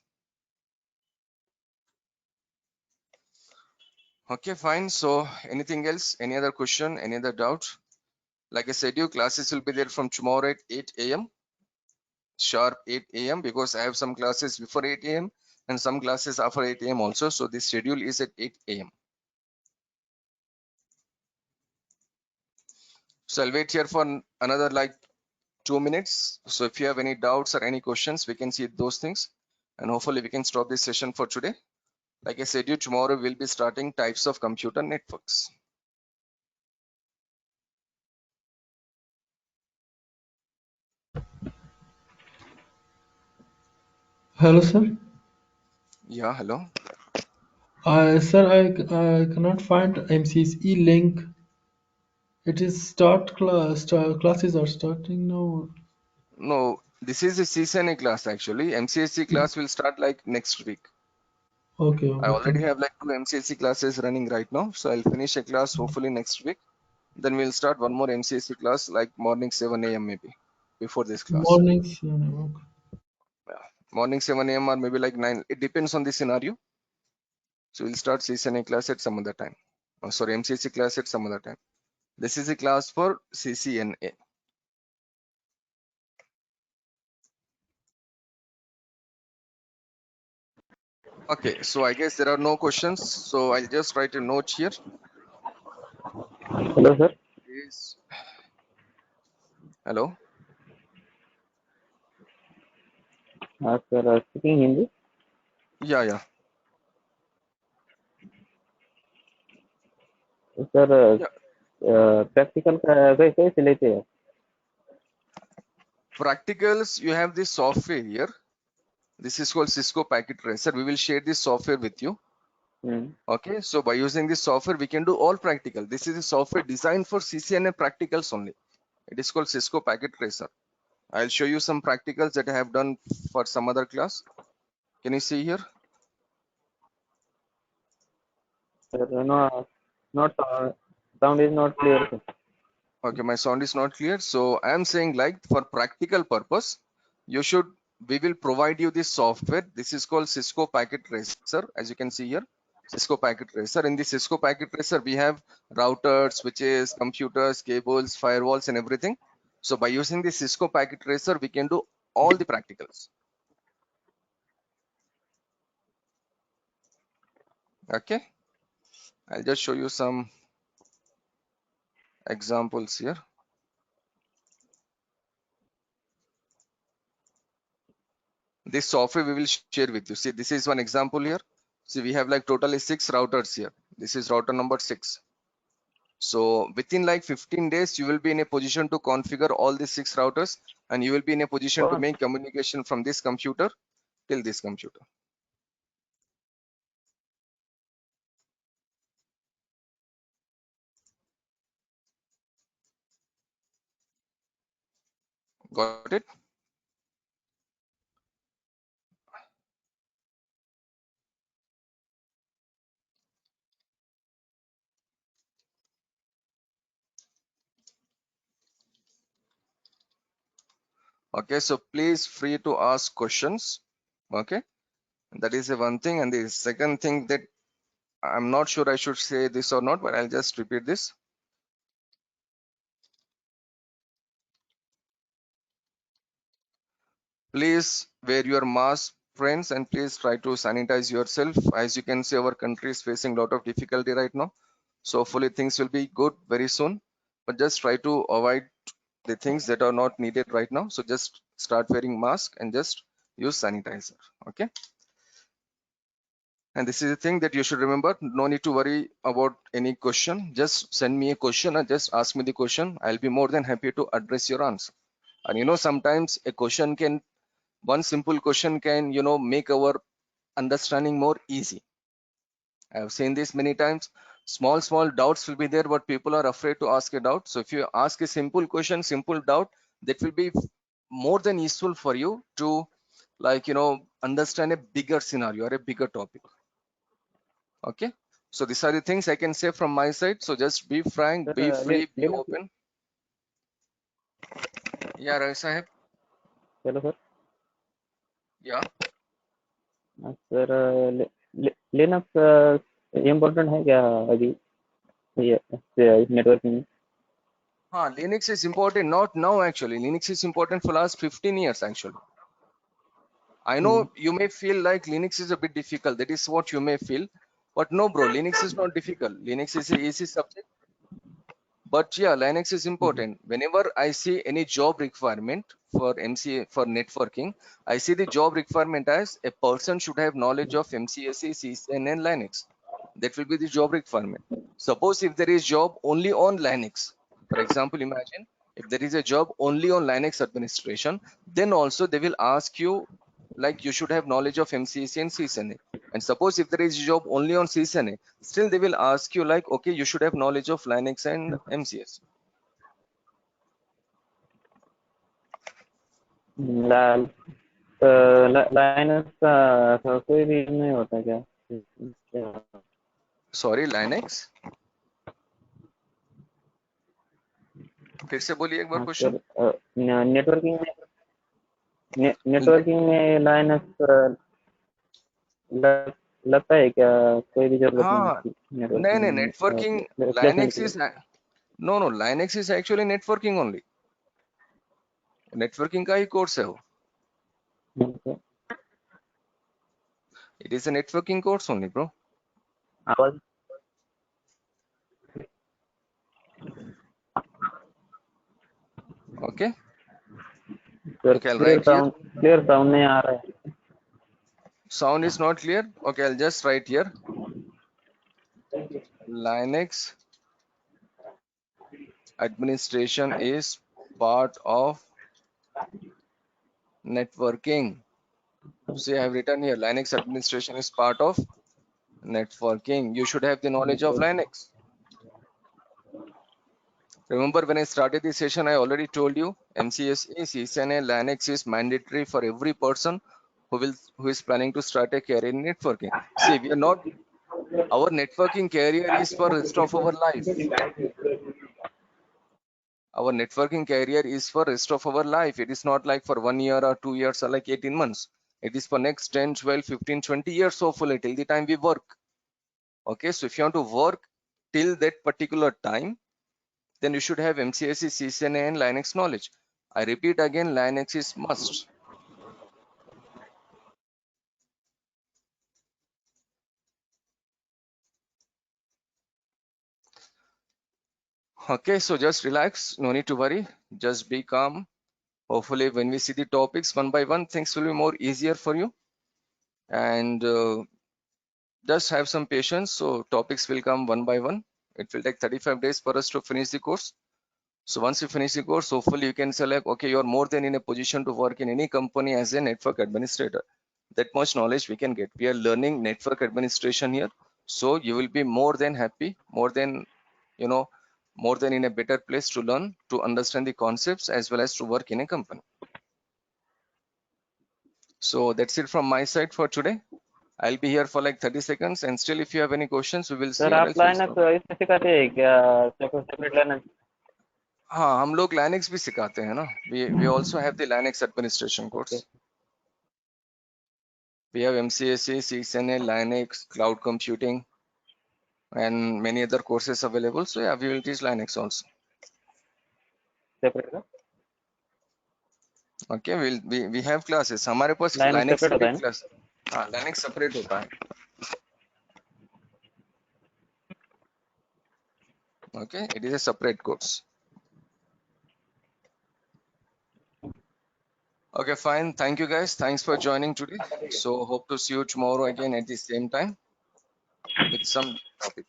Speaker 1: Okay, fine. So anything else? Any other question? Any other doubt? Like I said, your classes will be there from tomorrow at 8 a.m. sharp 8 a.m. because I have some classes before 8 a.m. and some classes after 8 a.m. also. So this schedule is at 8 a.m. So I'll wait here for another like 2 minutes. So if you have any doubts or any questions, we can see those things. And hopefully we can stop this session for today. Like I said, you tomorrow we'll be starting types of computer networks.
Speaker 2: Hello, sir.
Speaker 1: Yeah, hello.
Speaker 2: Sir, I cannot find MCSE link. It is classes are starting now.
Speaker 1: No, this is a CCNA class actually. MCSC class will start like next week.
Speaker 2: Okay,
Speaker 1: I
Speaker 2: okay,
Speaker 1: already
Speaker 2: thank you.
Speaker 1: have like 2 MCSC classes running right now. So I'll finish a class hopefully next week. Then we'll start one more MCSC class like morning 7 a.m. maybe before this class.
Speaker 2: Mornings. Okay.
Speaker 1: Yeah. Morning 7 a.m. or maybe like 9. It depends on the scenario. So we'll start CCNA class at some other time. Oh, sorry, MCSC class at some other time. This is a class for CCNA. Okay, so I guess there are no questions. So I'll just write a note here.
Speaker 3: Hello, sir.
Speaker 1: Is hello.
Speaker 3: Sir, speaking Hindi.
Speaker 1: Yeah, yeah.
Speaker 3: Sir
Speaker 1: Yeah.
Speaker 3: Practical कैसे लेते हैं?
Speaker 1: Practicals, you have this software here. This is called Cisco Packet Tracer. We will share this software with you. Okay, so by using this software, we can do all practical. This is a software designed for CCNA practicals only. It is called Cisco Packet Tracer. I'll show you some practicals that I have done for some other class. Can you see here?
Speaker 3: Sir, no, not sound is not clear, sir.
Speaker 1: Okay, my sound is not clear. So I am saying like for practical purpose, we will provide you this software. This is called Cisco Packet Tracer, as you can see here. Cisco Packet Tracer. In the Cisco Packet Tracer, we have routers, switches, computers, cables, firewalls, and everything. So by using the Cisco Packet Tracer, we can do all the practicals. Okay, I'll just show you some examples here. This software we will share with you. See, this is one example here. See, we have like totally 6 routers here. This is router number 6. So within like 15 days, you will be in a position to configure all the 6 routers, and you will be in a position to make communication from this computer till this computer. Got it? Okay, so please free to ask questions. Okay, that is the one thing. And the second thing that I'm not sure I should say this or not, but I'll just repeat this. Please wear your mask, friends, and please try to sanitize yourself. As you can see, our country is facing a lot of difficulty right now. So hopefully things will be good very soon. But just try to avoid the things that are not needed right now. So just start wearing mask and just use sanitizer. Okay. And this is the thing that you should remember. No need to worry about any question. Just send me a question and just ask me the question. I'll be more than happy to address your answer. And sometimes a question can one simple question can make our understanding more easy. I have seen this many times. Small doubts will be there, but people are afraid to ask a doubt. So if you ask a simple question, simple doubt, that will be more than useful for you to, like, understand a bigger scenario or a bigger topic. Okay, so these are the things I can say from my side. So just be frank, be
Speaker 3: Sir,
Speaker 1: free, be
Speaker 3: Linux.
Speaker 1: open. Yeah, Ravi Sahib.
Speaker 3: Hello sir.
Speaker 1: Yeah.
Speaker 3: Sir Linux important है क्या अभी ये networking में?
Speaker 1: Linux is important, not now actually. Linux is important for last 15 years actually. I know you may feel like Linux is a bit difficult. That is what you may feel. But no, bro, Linux is not difficult. Linux is a easy subject. But yeah, Linux is important. Whenever I see any job requirement for MCA for networking, I see the job requirement as a person should have knowledge of MCSE, CCN, and Linux. That will be the job requirement. Suppose if there is job only on Linux, for example, imagine if there is a job only on Linux administration, then also they will ask you like you should have knowledge of MCSE and CCNA. And suppose if there is a job only on CCNA, still they will ask you like, okay, you should have knowledge of Linux and MCS.
Speaker 3: Linux का कोई भी नहीं होता क्या?
Speaker 1: Sorry, Linux. फिर से बोलिए एक बार
Speaker 3: हाँ
Speaker 1: क्वेश्चन.
Speaker 3: सर, नेटवर्किंग में लाइनक्स लगता है क्या? कोई भी जरूरत नहीं
Speaker 1: हाँ,
Speaker 3: है
Speaker 1: नहीं नहीं,
Speaker 3: नेटवर्किंग
Speaker 1: नेटवर्किंग
Speaker 3: प्लेसमेंट
Speaker 1: Linux
Speaker 3: के
Speaker 1: is no no, Linux is actually networking only. Networking का ही कोर्स है वो.
Speaker 3: लिए?
Speaker 1: It is a networking course only, bro.
Speaker 3: आवाज
Speaker 1: Okay.
Speaker 3: Sir
Speaker 1: Okay, I'll write here.
Speaker 3: Clear sound नहीं आ रहा है.
Speaker 1: Sound is not clear. Okay, I'll just write here. Linux administration is part of networking. See, I have written here, Linux administration is part of networking. You should have the knowledge of Linux. Remember when I started this session, I already told you MCSE, CCNA, Linux is mandatory for every person who is planning to start a career in networking. See, we are not, our networking career is for rest of our life. Our networking career is for rest of our life. It is not like for 1 year or 2 years or like 18 months. It is for next 10, 12, 15, 20 years, hopefully till the time we work. Okay, so if you want to work till that particular time, then you should have MCSE, CCNA and Linux knowledge. I repeat again, Linux is must. Okay, so just relax, no need to worry, just be calm. Hopefully when we see the topics one by one, things will be more easier for you. And just have some patience. So topics will come one by one. It will take 35 days for us to finish the course. So once you finish the course, hopefully you can select, okay, you're more than in a position to work in any company as a network administrator. That much knowledge we can get. We are learning network administration here. So you will be more than happy, more than, more than in a better place to learn, to understand the concepts as well as to work in a company. So that's it from my side for today. I'll be here for like 30 seconds, and still if you have any questions, we will see.
Speaker 3: Sir
Speaker 1: Or
Speaker 3: आप
Speaker 1: else we'll stop.
Speaker 3: Linux इसमें सिखाते हैं क्या? Separate Linux?
Speaker 1: हाँ, हम लोग Linux भी सिखाते हैं ना. We also have the Linux administration course. We have MCSE, CCNA, Linux, cloud computing, and many other courses available. So yeah, we will teach Linux also.
Speaker 3: Separate का
Speaker 1: Okay, we have classes. हमारे पास
Speaker 3: Linux
Speaker 1: Linux
Speaker 3: separate
Speaker 1: का
Speaker 3: होता
Speaker 1: भी
Speaker 3: है ना?
Speaker 1: class. हाँ, Linux separate होता है. Okay, it is a separate course. Okay, fine. Thank you guys. Thanks for joining today. So hope to see you tomorrow again at the same time with some topic.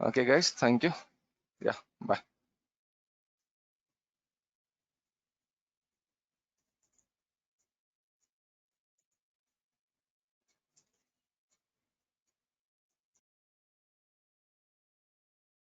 Speaker 1: Okay, guys. Thank you. Yeah, bye.